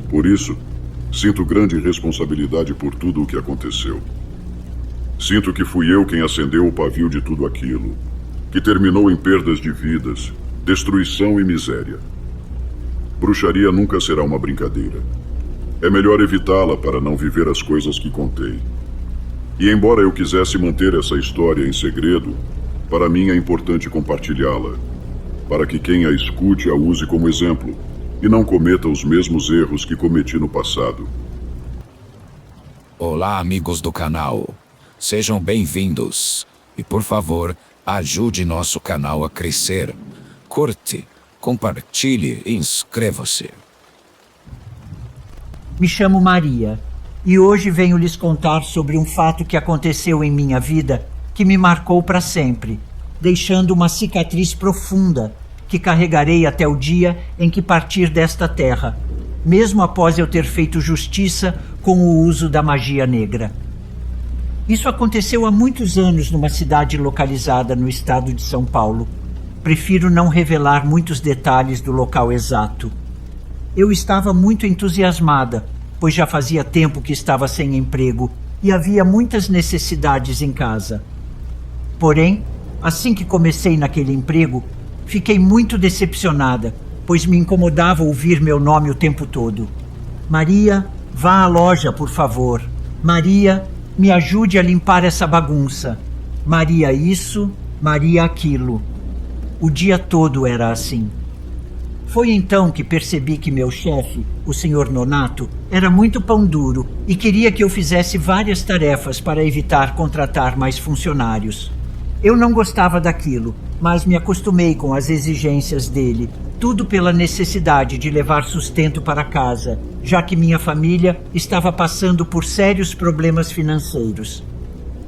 A: Por isso, sinto grande responsabilidade por tudo o que aconteceu. Sinto que fui eu quem acendeu o pavio de tudo aquilo, que terminou em perdas de vidas, destruição e miséria. Bruxaria nunca será uma brincadeira. É melhor evitá-la para não viver as coisas que contei. E embora eu quisesse manter essa história em segredo, para mim é importante compartilhá-la, para que quem a escute a use como exemplo e não cometa os mesmos erros que cometi no passado.
B: Olá, amigos do canal. Sejam bem-vindos. E por favor, ajude nosso canal a crescer. Curte, compartilhe e inscreva-se.
C: Me chamo Maria e hoje venho lhes contar sobre um fato que aconteceu em minha vida que me marcou para sempre, deixando uma cicatriz profunda que carregarei até o dia em que partir desta terra, mesmo após eu ter feito justiça com o uso da magia negra. Isso aconteceu há muitos anos numa cidade localizada no estado de São Paulo. Prefiro não revelar muitos detalhes do local exato. Eu estava muito entusiasmada, pois já fazia tempo que estava sem emprego e havia muitas necessidades em casa. Porém, assim que comecei naquele emprego, fiquei muito decepcionada, pois me incomodava ouvir meu nome o tempo todo. Maria, vá à loja, por favor. Maria, me ajude a limpar essa bagunça. Maria isso, Maria aquilo. O dia todo era assim. Foi então que percebi que meu chefe, o Sr. Nonato, era muito pão duro e queria que eu fizesse várias tarefas para evitar contratar mais funcionários. Eu não gostava daquilo, mas me acostumei com as exigências dele, tudo pela necessidade de levar sustento para casa, já que minha família estava passando por sérios problemas financeiros.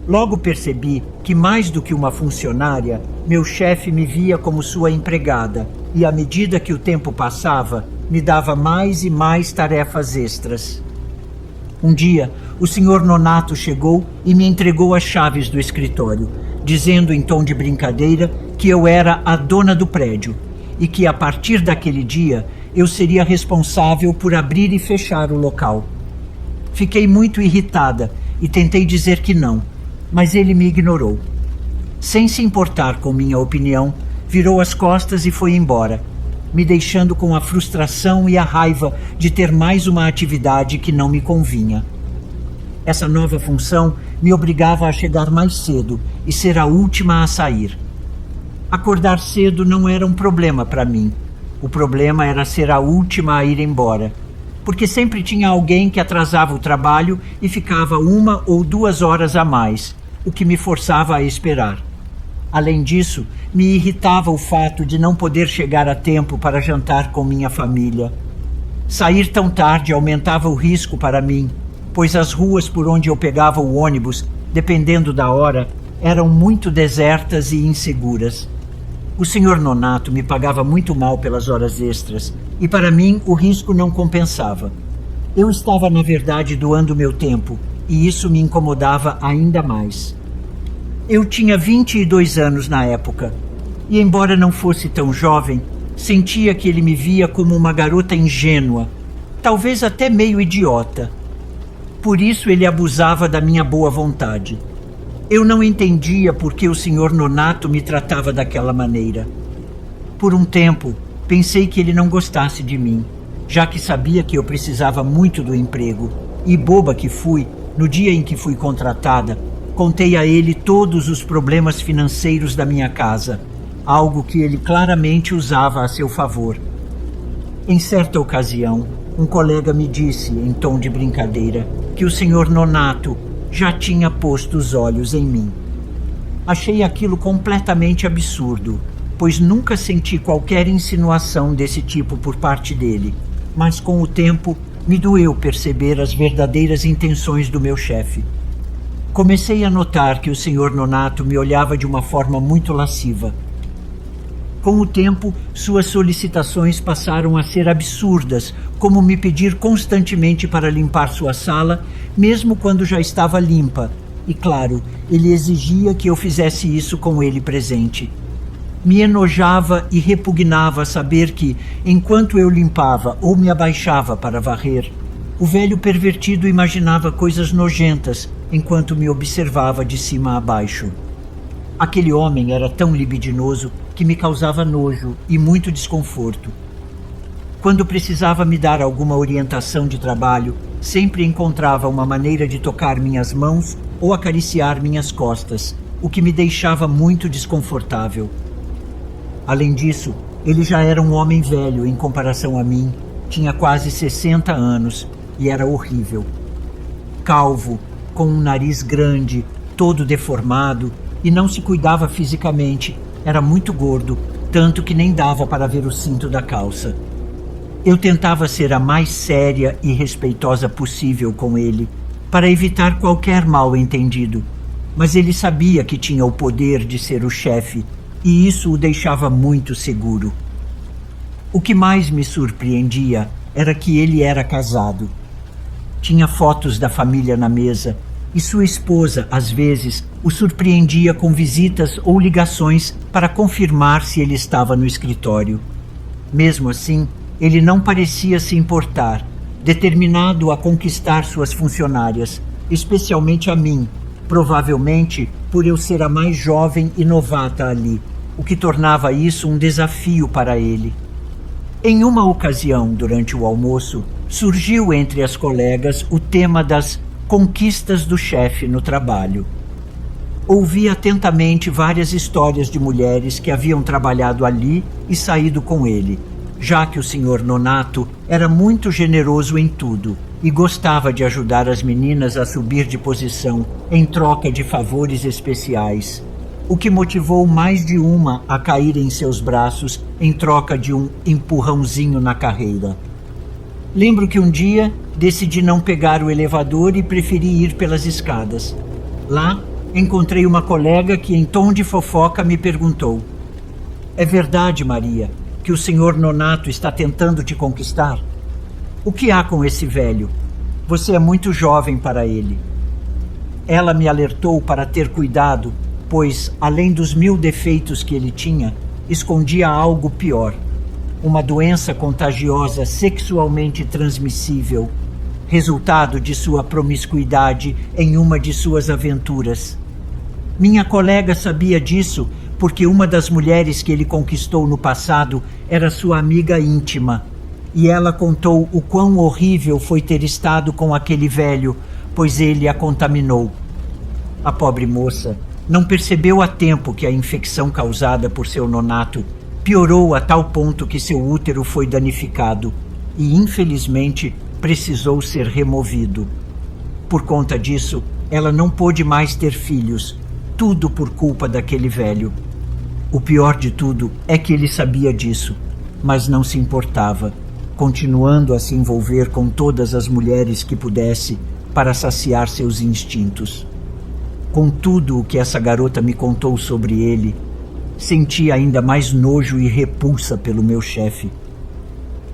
C: Logo percebi que, mais do que uma funcionária, meu chefe me via como sua empregada e, à medida que o tempo passava, me dava mais e mais tarefas extras. Um dia, o Sr. Nonato chegou e me entregou as chaves do escritório, dizendo em tom de brincadeira que eu era a dona do prédio e que, a partir daquele dia, eu seria responsável por abrir e fechar o local. Fiquei muito irritada e tentei dizer que não, mas ele me ignorou. Sem se importar com minha opinião, virou as costas e foi embora, me deixando com a frustração e a raiva de ter mais uma atividade que não me convinha. Essa nova função me obrigava a chegar mais cedo e ser a última a sair. Acordar cedo não era um problema para mim. O problema era ser a última a ir embora, porque sempre tinha alguém que atrasava o trabalho e ficava 1 ou 2 horas a mais, o que me forçava a esperar. Além disso, me irritava o fato de não poder chegar a tempo para jantar com minha família. Sair tão tarde aumentava o risco para mim, pois as ruas por onde eu pegava o ônibus, dependendo da hora, eram muito desertas e inseguras. O Sr. Nonato me pagava muito mal pelas horas extras e, para mim, o risco não compensava. Eu estava, na verdade, doando meu tempo e isso me incomodava ainda mais. Eu tinha 22 anos na época e, embora não fosse tão jovem, sentia que ele me via como uma garota ingênua, talvez até meio idiota. Por isso ele abusava da minha boa vontade. Eu não entendia por que o Sr. Nonato me tratava daquela maneira. Por um tempo, pensei que ele não gostasse de mim, já que sabia que eu precisava muito do emprego. E, boba que fui, no dia em que fui contratada, contei a ele todos os problemas financeiros da minha casa, algo que ele claramente usava a seu favor. Em certa ocasião, um colega me disse, em tom de brincadeira, que o Sr. Nonato já tinha posto os olhos em mim. Achei aquilo completamente absurdo, pois nunca senti qualquer insinuação desse tipo por parte dele, mas com o tempo me doeu perceber as verdadeiras intenções do meu chefe. Comecei a notar que o Sr. Nonato me olhava de uma forma muito lasciva. Com o tempo, suas solicitações passaram a ser absurdas, como me pedir constantemente para limpar sua sala, mesmo quando já estava limpa. E, claro, ele exigia que eu fizesse isso com ele presente. Me enojava e repugnava saber que, enquanto eu limpava ou me abaixava para varrer, o velho pervertido imaginava coisas nojentas enquanto me observava de cima a baixo. Aquele homem era tão libidinoso que me causava nojo e muito desconforto. Quando precisava me dar alguma orientação de trabalho, sempre encontrava uma maneira de tocar minhas mãos ou acariciar minhas costas, o que me deixava muito desconfortável. Além disso, ele já era um homem velho em comparação a mim, tinha quase 60 anos e era horrível. Calvo, com um nariz grande, todo deformado, e não se cuidava fisicamente, era muito gordo, tanto que nem dava para ver o cinto da calça. Eu tentava ser a mais séria e respeitosa possível com ele, para evitar qualquer mal-entendido, mas ele sabia que tinha o poder de ser o chefe, e isso o deixava muito seguro. O que mais me surpreendia era que ele era casado. Tinha fotos da família na mesa, e sua esposa, às vezes, o surpreendia com visitas ou ligações para confirmar se ele estava no escritório. Mesmo assim, ele não parecia se importar, determinado a conquistar suas funcionárias, especialmente a mim, provavelmente por eu ser a mais jovem e novata ali, o que tornava isso um desafio para ele. Em uma ocasião, durante o almoço, surgiu entre as colegas o tema das conquistas do chefe no trabalho. Ouvi atentamente várias histórias de mulheres que haviam trabalhado ali e saído com ele, já que o Sr. Nonato era muito generoso em tudo e gostava de ajudar as meninas a subir de posição em troca de favores especiais, o que motivou mais de uma a cair em seus braços em troca de um empurrãozinho na carreira. Lembro que um dia decidi não pegar o elevador e preferi ir pelas escadas. Lá, encontrei uma colega que, em tom de fofoca, me perguntou: "É verdade, Maria, que o senhor Nonato está tentando te conquistar? O que há com esse velho? Você é muito jovem para ele." Ela me alertou para ter cuidado, pois, além dos 1000 defeitos que ele tinha, escondia algo pior: uma doença contagiosa sexualmente transmissível, resultado de sua promiscuidade em uma de suas aventuras. Minha colega sabia disso porque uma das mulheres que ele conquistou no passado era sua amiga íntima, e ela contou o quão horrível foi ter estado com aquele velho, pois ele a contaminou. A pobre moça não percebeu a tempo que a infecção causada por seu Nonato piorou a tal ponto que seu útero foi danificado e, infelizmente, precisou ser removido. Por conta disso, ela não pôde mais ter filhos, tudo por culpa daquele velho. O pior de tudo é que ele sabia disso, mas não se importava, continuando a se envolver com todas as mulheres que pudesse para saciar seus instintos. Com tudo o que essa garota me contou sobre ele, senti ainda mais nojo e repulsa pelo meu chefe.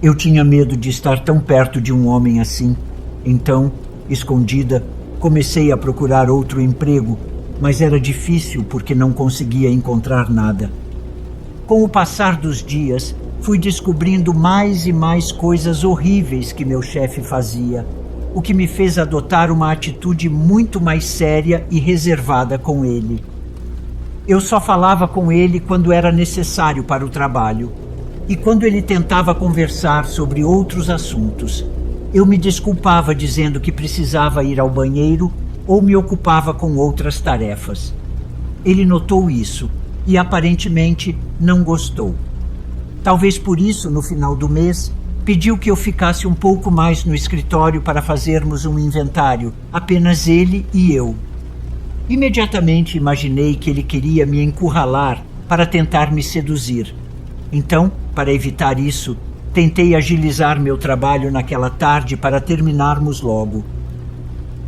C: Eu tinha medo de estar tão perto de um homem assim, então, escondida, comecei a procurar outro emprego, mas era difícil porque não conseguia encontrar nada. Com o passar dos dias, fui descobrindo mais e mais coisas horríveis que meu chefe fazia, o que me fez adotar uma atitude muito mais séria e reservada com ele. Eu só falava com ele quando era necessário para o trabalho, e quando ele tentava conversar sobre outros assuntos, eu me desculpava dizendo que precisava ir ao banheiro ou me ocupava com outras tarefas. Ele notou isso e aparentemente não gostou. Talvez por isso, no final do mês, pediu que eu ficasse um pouco mais no escritório para fazermos um inventário, apenas ele e eu. Imediatamente imaginei que ele queria me encurralar para tentar me seduzir. Então, para evitar isso, tentei agilizar meu trabalho naquela tarde para terminarmos logo.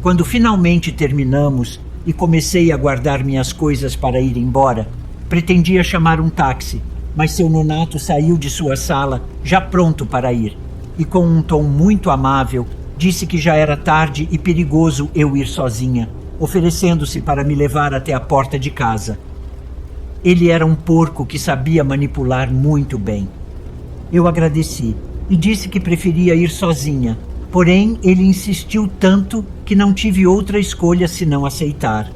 C: Quando finalmente terminamos e comecei a guardar minhas coisas para ir embora, pretendia chamar um táxi, mas seu Nonato saiu de sua sala já pronto para ir, e com um tom muito amável disse que já era tarde e perigoso eu ir sozinha, oferecendo-se para me levar até a porta de casa. Ele era um porco que sabia manipular muito bem. Eu agradeci e disse que preferia ir sozinha, porém ele insistiu tanto que não tive outra escolha senão aceitar.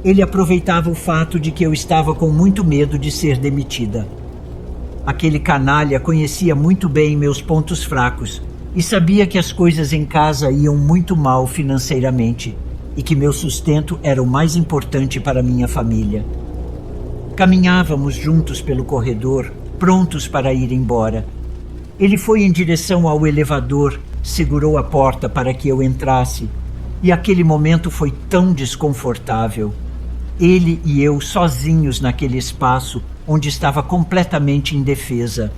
C: Ele aproveitava o fato de que eu estava com muito medo de ser demitida. Aquele canalha conhecia muito bem meus pontos fracos e sabia que as coisas em casa iam muito mal financeiramente e que meu sustento era o mais importante para minha família. Caminhávamos juntos pelo corredor, prontos para ir embora. Ele foi em direção ao elevador, segurou a porta para que eu entrasse, e aquele momento foi tão desconfortável. Ele e eu sozinhos naquele espaço onde estava completamente indefesa.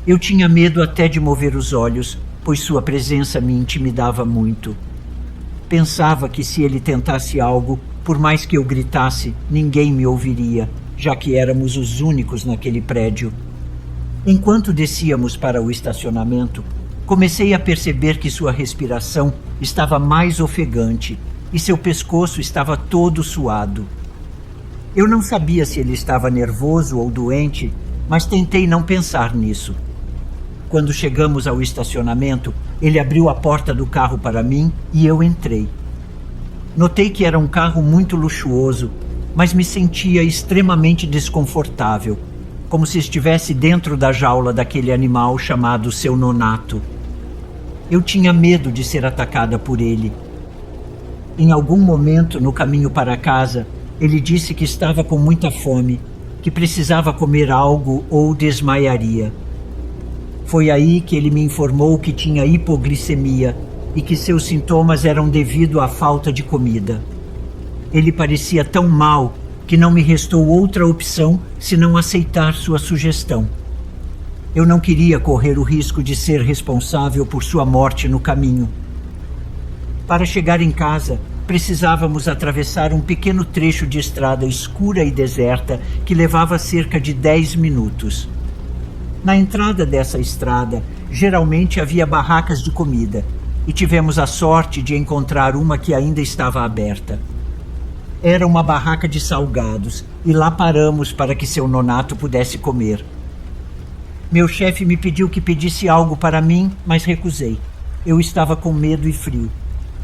C: Eu tinha medo até de mover os olhos, pois sua presença me intimidava muito. Pensava que se ele tentasse algo, por mais que eu gritasse, ninguém me ouviria, já que éramos os únicos naquele prédio. Enquanto descíamos para o estacionamento, comecei a perceber que sua respiração estava mais ofegante e seu pescoço estava todo suado. Eu não sabia se ele estava nervoso ou doente, mas tentei não pensar nisso. Quando chegamos ao estacionamento, ele abriu a porta do carro para mim e eu entrei. Notei que era um carro muito luxuoso, mas me sentia extremamente desconfortável, como se estivesse dentro da jaula daquele animal chamado seu Nonato. Eu tinha medo de ser atacada por ele. Em algum momento, no caminho para casa, ele disse que estava com muita fome, que precisava comer algo ou desmaiaria. Foi aí que ele me informou que tinha hipoglicemia e que seus sintomas eram devido à falta de comida. Ele parecia tão mal que não me restou outra opção senão aceitar sua sugestão. Eu não queria correr o risco de ser responsável por sua morte no caminho. Para chegar em casa, precisávamos atravessar um pequeno trecho de estrada escura e deserta que levava cerca de 10 minutos. Na entrada dessa estrada, geralmente havia barracas de comida, e tivemos a sorte de encontrar uma que ainda estava aberta. Era uma barraca de salgados, e lá paramos para que seu nonato pudesse comer. Meu chefe me pediu que pedisse algo para mim, mas recusei. Eu estava com medo e frio.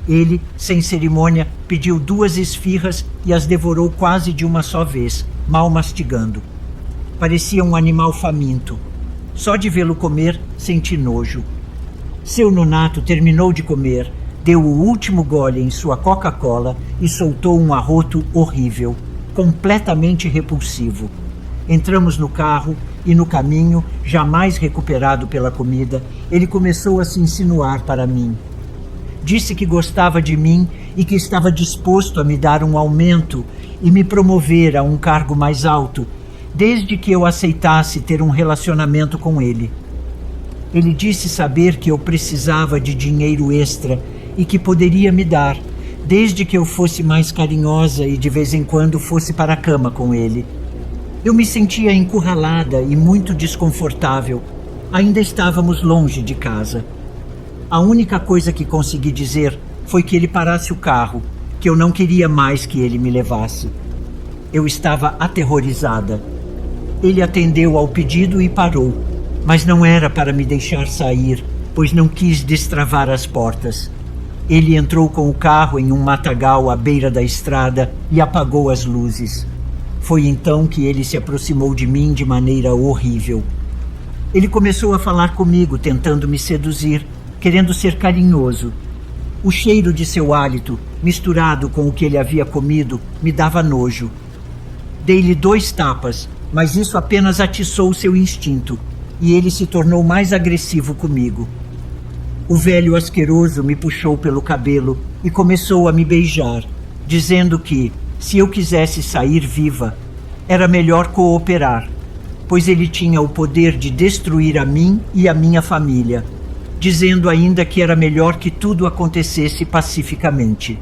C: Ele, sem cerimônia, pediu 2 esfirras e as devorou quase de uma só vez, mal mastigando. Parecia um animal faminto. Só de vê-lo comer, senti nojo. Seu nonato terminou de comer, deu o último gole em sua Coca-Cola e soltou um arroto horrível, completamente repulsivo. Entramos no carro e, no caminho, jamais recuperado pela comida, ele começou a se insinuar para mim. Disse que gostava de mim e que estava disposto a me dar um aumento e me promover a um cargo mais alto, desde que eu aceitasse ter um relacionamento com ele. Ele disse saber que eu precisava de dinheiro extra e que poderia me dar, desde que eu fosse mais carinhosa e de vez em quando fosse para a cama com ele. Eu me sentia encurralada e muito desconfortável. Ainda estávamos longe de casa. A única coisa que consegui dizer foi que ele parasse o carro, que eu não queria mais que ele me levasse. Eu estava aterrorizada. Ele atendeu ao pedido e parou, mas não era para me deixar sair, pois não quis destravar as portas. Ele entrou com o carro em um matagal à beira da estrada e apagou as luzes. Foi então que ele se aproximou de mim de maneira horrível. Ele começou a falar comigo, tentando me seduzir, querendo ser carinhoso. O cheiro de seu hálito, misturado com o que ele havia comido, me dava nojo. Dei-lhe 2 tapas, mas isso apenas atiçou seu instinto, e ele se tornou mais agressivo comigo. O velho asqueroso me puxou pelo cabelo e começou a me beijar, dizendo que, se eu quisesse sair viva, era melhor cooperar, pois ele tinha o poder de destruir a mim e a minha família, dizendo ainda que era melhor que tudo acontecesse pacificamente.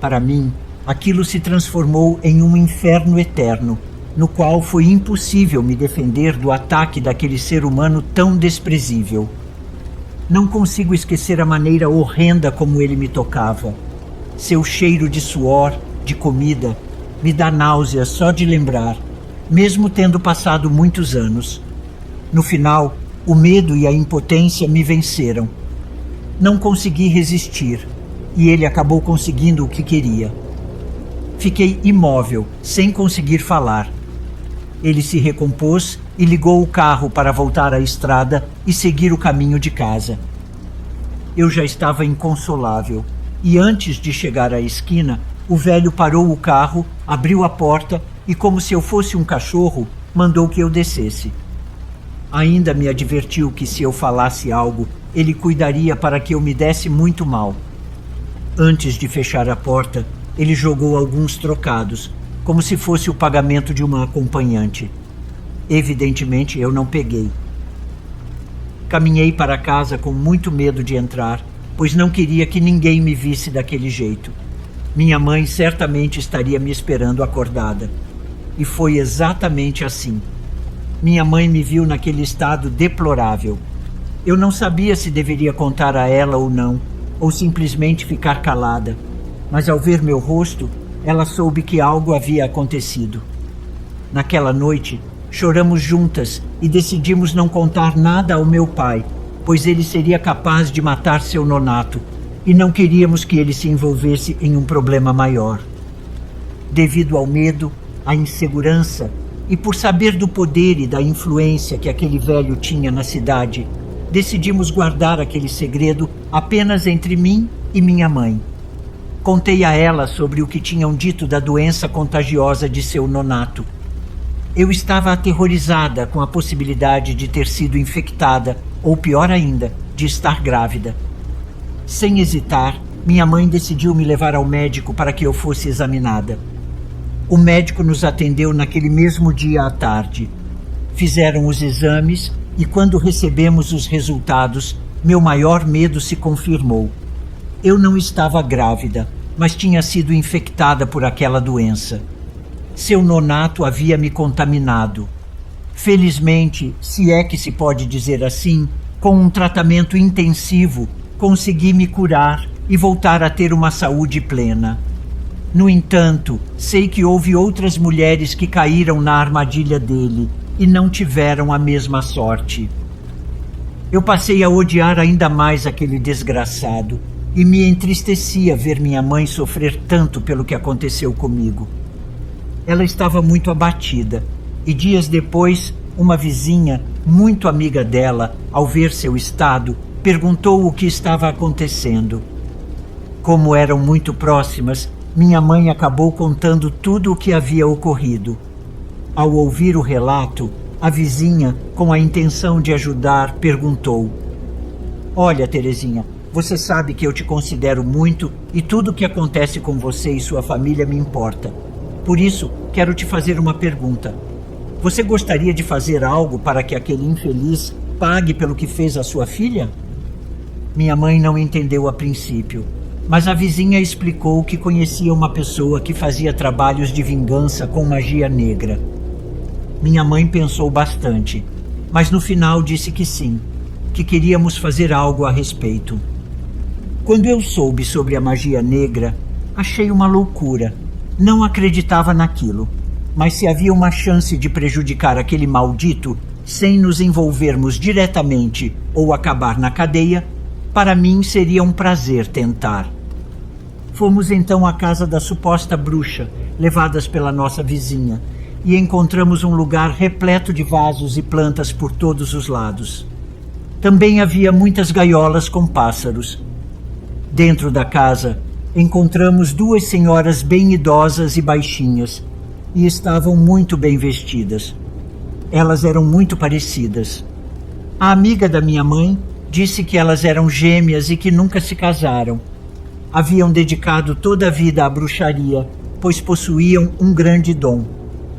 C: Para mim, aquilo se transformou em um inferno eterno, no qual foi impossível me defender do ataque daquele ser humano tão desprezível. Não consigo esquecer a maneira horrenda como ele me tocava. Seu cheiro de suor, de comida, me dá náusea só de lembrar, mesmo tendo passado muitos anos. No final, o medo e a impotência me venceram. Não consegui resistir, e ele acabou conseguindo o que queria. Fiquei imóvel, sem conseguir falar. Ele se recompôs e ligou o carro para voltar à estrada e seguir o caminho de casa. Eu já estava inconsolável, e antes de chegar à esquina, o velho parou o carro, abriu a porta e, como se eu fosse um cachorro, mandou que eu descesse. Ainda me advertiu que, se eu falasse algo, ele cuidaria para que eu me desse muito mal. Antes de fechar a porta, ele jogou alguns trocados, como se fosse o pagamento de uma acompanhante. Evidentemente, eu não peguei. Caminhei para casa com muito medo de entrar, pois não queria que ninguém me visse daquele jeito. Minha mãe certamente estaria me esperando acordada. E foi exatamente assim. Minha mãe me viu naquele estado deplorável. Eu não sabia se deveria contar a ela ou não, ou simplesmente ficar calada. Mas ao ver meu rosto, ela soube que algo havia acontecido. Naquela noite, choramos juntas e decidimos não contar nada ao meu pai, pois ele seria capaz de matar seu nonato, e não queríamos que ele se envolvesse em um problema maior. Devido ao medo, à insegurança, e por saber do poder e da influência que aquele velho tinha na cidade, decidimos guardar aquele segredo apenas entre mim e minha mãe. Contei a ela sobre o que tinham dito da doença contagiosa de seu nonato. Eu estava aterrorizada com a possibilidade de ter sido infectada, ou pior ainda, de estar grávida. Sem hesitar, minha mãe decidiu me levar ao médico para que eu fosse examinada. O médico nos atendeu naquele mesmo dia à tarde. Fizeram os exames e, quando recebemos os resultados, meu maior medo se confirmou. Eu não estava grávida, mas tinha sido infectada por aquela doença. Seu nonato havia me contaminado. Felizmente, se é que se pode dizer assim, com um tratamento intensivo, consegui me curar e voltar a ter uma saúde plena. No entanto, sei que houve outras mulheres que caíram na armadilha dele e não tiveram a mesma sorte. Eu passei a odiar ainda mais aquele desgraçado e me entristecia ver minha mãe sofrer tanto pelo que aconteceu comigo. Ela estava muito abatida e dias depois, uma vizinha, muito amiga dela, ao ver seu estado, perguntou o que estava acontecendo. Como eram muito próximas, minha mãe acabou contando tudo o que havia ocorrido. Ao ouvir o relato, a vizinha, com a intenção de ajudar, perguntou: "Olha, Terezinha, você sabe que eu te considero muito e tudo o que acontece com você e sua família me importa. Por isso, quero te fazer uma pergunta. Você gostaria de fazer algo para que aquele infeliz pague pelo que fez à sua filha?" Minha mãe não entendeu a princípio, mas a vizinha explicou que conhecia uma pessoa que fazia trabalhos de vingança com magia negra. Minha mãe pensou bastante, mas no final disse que sim, que queríamos fazer algo a respeito. Quando eu soube sobre a magia negra, achei uma loucura. Não acreditava naquilo, mas se havia uma chance de prejudicar aquele maldito sem nos envolvermos diretamente ou acabar na cadeia, para mim seria um prazer tentar. Fomos então à casa da suposta bruxa, levadas pela nossa vizinha, e encontramos um lugar repleto de vasos e plantas por todos os lados. Também havia muitas gaiolas com pássaros. Dentro da casa, encontramos duas senhoras bem idosas e baixinhas, e estavam muito bem vestidas. Elas eram muito parecidas. A amiga da minha mãe disse que elas eram gêmeas e que nunca se casaram. Haviam dedicado toda a vida à bruxaria, pois possuíam um grande dom.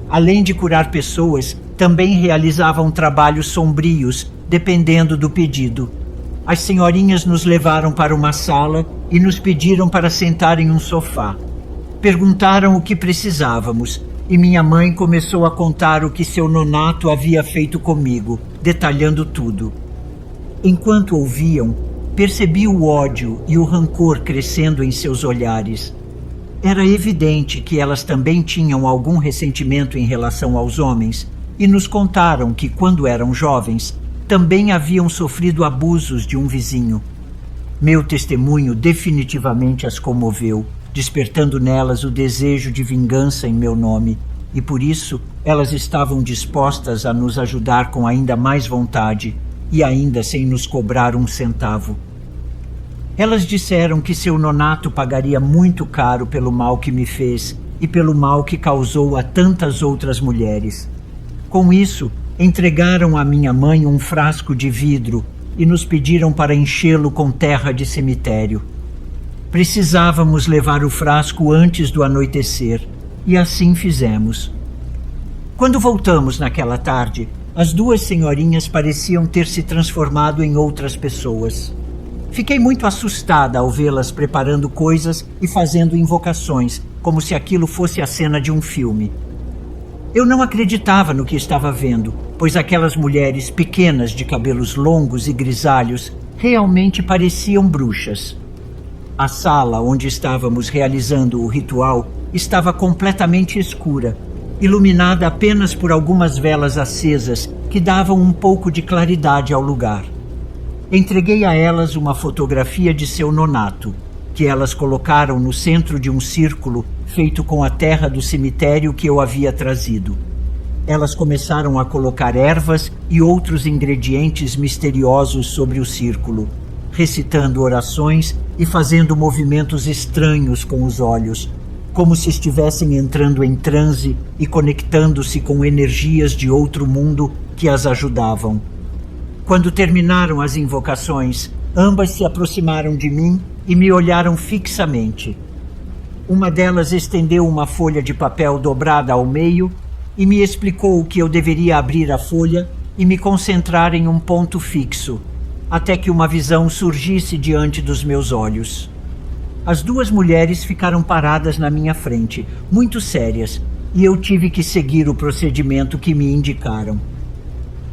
C: Além de curar pessoas, também realizavam trabalhos sombrios, dependendo do pedido. As senhorinhas nos levaram para uma sala e nos pediram para sentar em um sofá. Perguntaram o que precisávamos e minha mãe começou a contar o que seu nonato havia feito comigo, detalhando tudo. Enquanto ouviam, percebi o ódio e o rancor crescendo em seus olhares. Era evidente que elas também tinham algum ressentimento em relação aos homens e nos contaram que, quando eram jovens, também haviam sofrido abusos de um vizinho. Meu testemunho definitivamente as comoveu, despertando nelas o desejo de vingança em meu nome, e por isso elas estavam dispostas a nos ajudar com ainda mais vontade e ainda sem nos cobrar um centavo. Elas disseram que seu nonato pagaria muito caro pelo mal que me fez e pelo mal que causou a tantas outras mulheres. Com isso, entregaram à minha mãe um frasco de vidro e nos pediram para enchê-lo com terra de cemitério. Precisávamos levar o frasco antes do anoitecer, e assim fizemos. Quando voltamos naquela tarde, as duas senhorinhas pareciam ter se transformado em outras pessoas. Fiquei muito assustada ao vê-las preparando coisas e fazendo invocações, como se aquilo fosse a cena de um filme. Eu não acreditava no que estava vendo, pois aquelas mulheres pequenas de cabelos longos e grisalhos realmente pareciam bruxas. A sala onde estávamos realizando o ritual estava completamente escura, iluminada apenas por algumas velas acesas que davam um pouco de claridade ao lugar. Entreguei a elas uma fotografia de seu nonato, que elas colocaram no centro de um círculo feito com a terra do cemitério que eu havia trazido. Elas começaram a colocar ervas e outros ingredientes misteriosos sobre o círculo, recitando orações e fazendo movimentos estranhos com os olhos, como se estivessem entrando em transe e conectando-se com energias de outro mundo que as ajudavam. Quando terminaram as invocações, ambas se aproximaram de mim e me olharam fixamente. Uma delas estendeu uma folha de papel dobrada ao meio e me explicou que eu deveria abrir a folha e me concentrar em um ponto fixo, até que uma visão surgisse diante dos meus olhos. As duas mulheres ficaram paradas na minha frente, muito sérias, e eu tive que seguir o procedimento que me indicaram.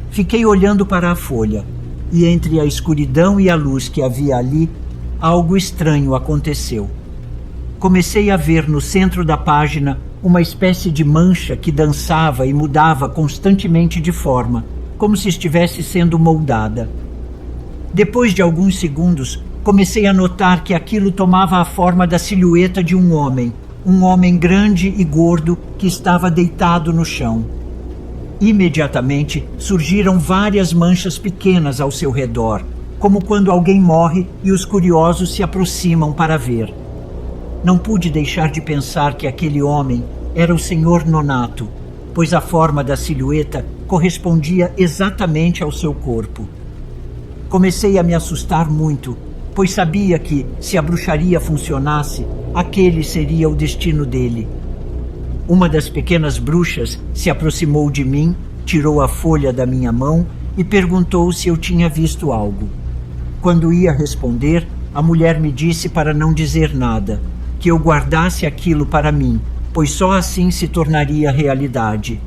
C: Fiquei olhando para a folha, e entre a escuridão e a luz que havia ali, algo estranho aconteceu. Comecei a ver no centro da página uma espécie de mancha que dançava e mudava constantemente de forma, como se estivesse sendo moldada. Depois de alguns segundos, comecei a notar que aquilo tomava a forma da silhueta de um homem grande e gordo que estava deitado no chão. Imediatamente surgiram várias manchas pequenas ao seu redor, como quando alguém morre e os curiosos se aproximam para ver. Não pude deixar de pensar que aquele homem era o Sr. Nonato, pois a forma da silhueta correspondia exatamente ao seu corpo. Comecei a me assustar muito, pois sabia que, se a bruxaria funcionasse, aquele seria o destino dele. Uma das pequenas bruxas se aproximou de mim, tirou a folha da minha mão e perguntou se eu tinha visto algo. Quando ia responder, a mulher me disse para não dizer nada, que eu guardasse aquilo para mim, pois só assim se tornaria realidade.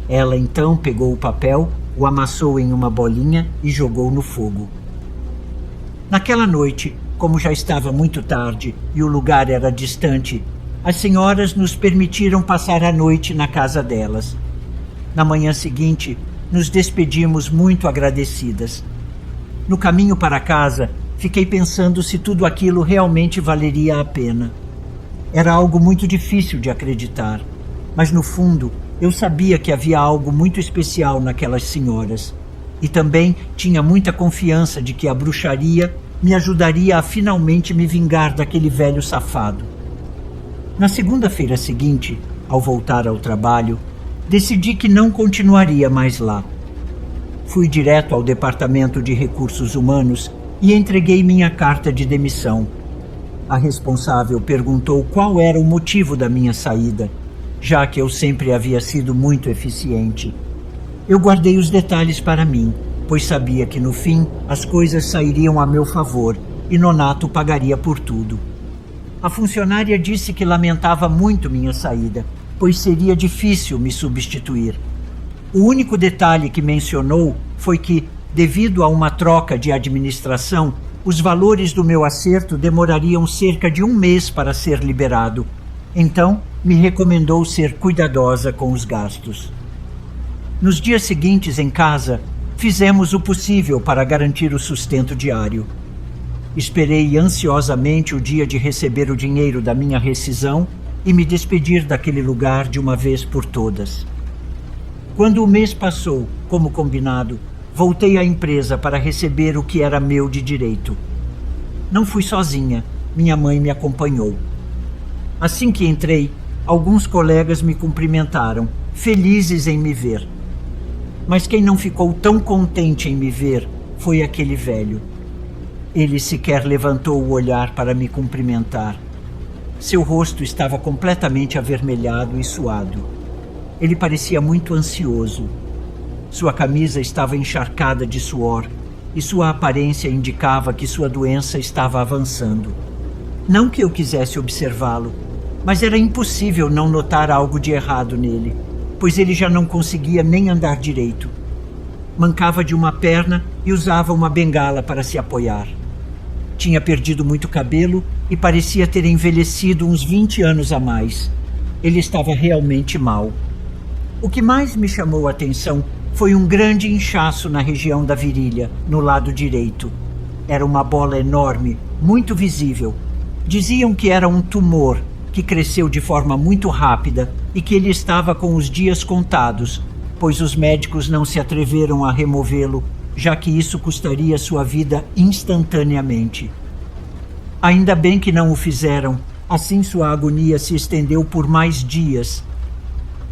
C: Ela então pegou o papel, o amassou em uma bolinha e jogou no fogo. Naquela noite, como já estava muito tarde e o lugar era distante, as senhoras nos permitiram passar a noite na casa delas. Na manhã seguinte, nos despedimos muito agradecidas. No caminho para casa, fiquei pensando se tudo aquilo realmente valeria a pena. Era algo muito difícil de acreditar, mas no fundo eu sabia que havia algo muito especial naquelas senhoras. E também tinha muita confiança de que a bruxaria me ajudaria a finalmente me vingar daquele velho safado. Na segunda-feira seguinte, ao voltar ao trabalho, decidi que não continuaria mais lá. Fui direto ao Departamento de Recursos Humanos e entreguei minha carta de demissão. A responsável perguntou qual era o motivo da minha saída, já que eu sempre havia sido muito eficiente. Eu guardei os detalhes para mim, pois sabia que no fim as coisas sairiam a meu favor e Nonato pagaria por tudo. A funcionária disse que lamentava muito minha saída, pois seria difícil me substituir. O único detalhe que mencionou foi que, devido a uma troca de administração, os valores do meu acerto demorariam cerca de 1 mês para ser liberado. Então, me recomendou ser cuidadosa com os gastos. Nos dias seguintes, em casa, fizemos o possível para garantir o sustento diário. Esperei ansiosamente o dia de receber o dinheiro da minha rescisão e me despedir daquele lugar de uma vez por todas. Quando o mês passou, como combinado, voltei à empresa para receber o que era meu de direito. Não fui sozinha, minha mãe me acompanhou. Assim que entrei, alguns colegas me cumprimentaram, felizes em me ver. Mas quem não ficou tão contente em me ver foi aquele velho. Ele sequer levantou o olhar para me cumprimentar. Seu rosto estava completamente avermelhado e suado. Ele parecia muito ansioso. Sua camisa estava encharcada de suor e sua aparência indicava que sua doença estava avançando. Não que eu quisesse observá-lo, mas era impossível não notar algo de errado nele, pois ele já não conseguia nem andar direito. Mancava de uma perna e usava uma bengala para se apoiar. Tinha perdido muito cabelo e parecia ter envelhecido uns 20 anos a mais. Ele estava realmente mal. O que mais me chamou a atenção foi um grande inchaço na região da virilha, no lado direito. Era uma bola enorme, muito visível. Diziam que era um tumor que cresceu de forma muito rápida e que ele estava com os dias contados, pois os médicos não se atreveram a removê-lo, já que isso custaria sua vida instantaneamente. Ainda bem que não o fizeram, assim sua agonia se estendeu por mais dias.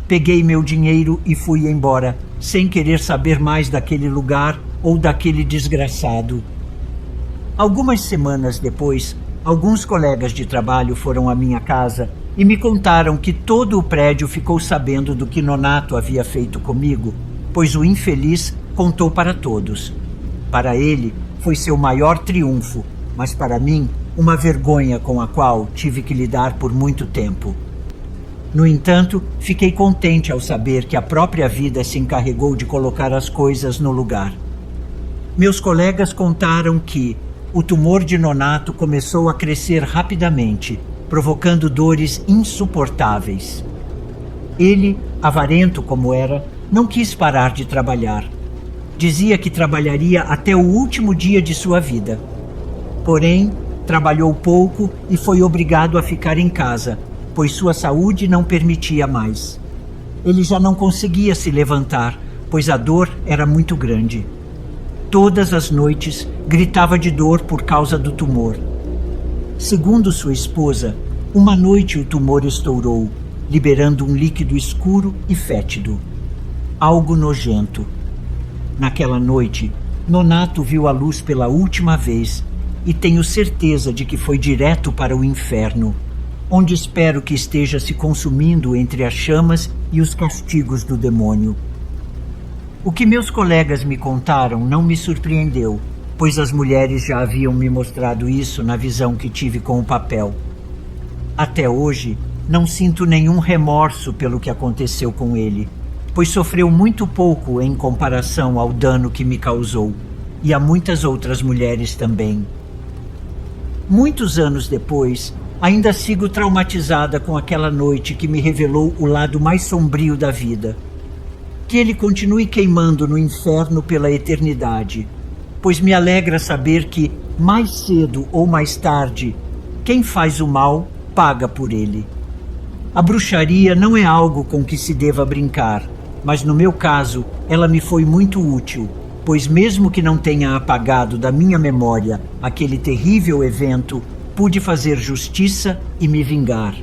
C: Peguei meu dinheiro e fui embora, sem querer saber mais daquele lugar ou daquele desgraçado. Algumas semanas depois, alguns colegas de trabalho foram à minha casa e me contaram que todo o prédio ficou sabendo do que Nonato havia feito comigo, pois o infeliz contou para todos. Para ele, foi seu maior triunfo, mas para mim, uma vergonha com a qual tive que lidar por muito tempo. No entanto, fiquei contente ao saber que a própria vida se encarregou de colocar as coisas no lugar. Meus colegas contaram que o tumor de Nonato começou a crescer rapidamente, provocando dores insuportáveis. Ele, avarento como era, não quis parar de trabalhar. Dizia que trabalharia até o último dia de sua vida. Porém, trabalhou pouco e foi obrigado a ficar em casa, pois sua saúde não permitia mais. Ele já não conseguia se levantar, pois a dor era muito grande. Todas as noites gritava de dor por causa do tumor. Segundo sua esposa, uma noite o tumor estourou, liberando um líquido escuro e fétido. Algo nojento. Naquela noite, Nonato viu a luz pela última vez e tenho certeza de que foi direto para o inferno, onde espero que esteja se consumindo entre as chamas e os castigos do demônio. O que meus colegas me contaram não me surpreendeu, pois as mulheres já haviam me mostrado isso na visão que tive com o papel. Até hoje, não sinto nenhum remorso pelo que aconteceu com ele, pois sofreu muito pouco em comparação ao dano que me causou, e a muitas outras mulheres também. Muitos anos depois, ainda sigo traumatizada com aquela noite que me revelou o lado mais sombrio da vida. Que ele continue queimando no inferno pela eternidade, pois me alegra saber que, mais cedo ou mais tarde, quem faz o mal paga por ele. A bruxaria não é algo com que se deva brincar, mas no meu caso, ela me foi muito útil, pois mesmo que não tenha apagado da minha memória aquele terrível evento, pude fazer justiça e me vingar.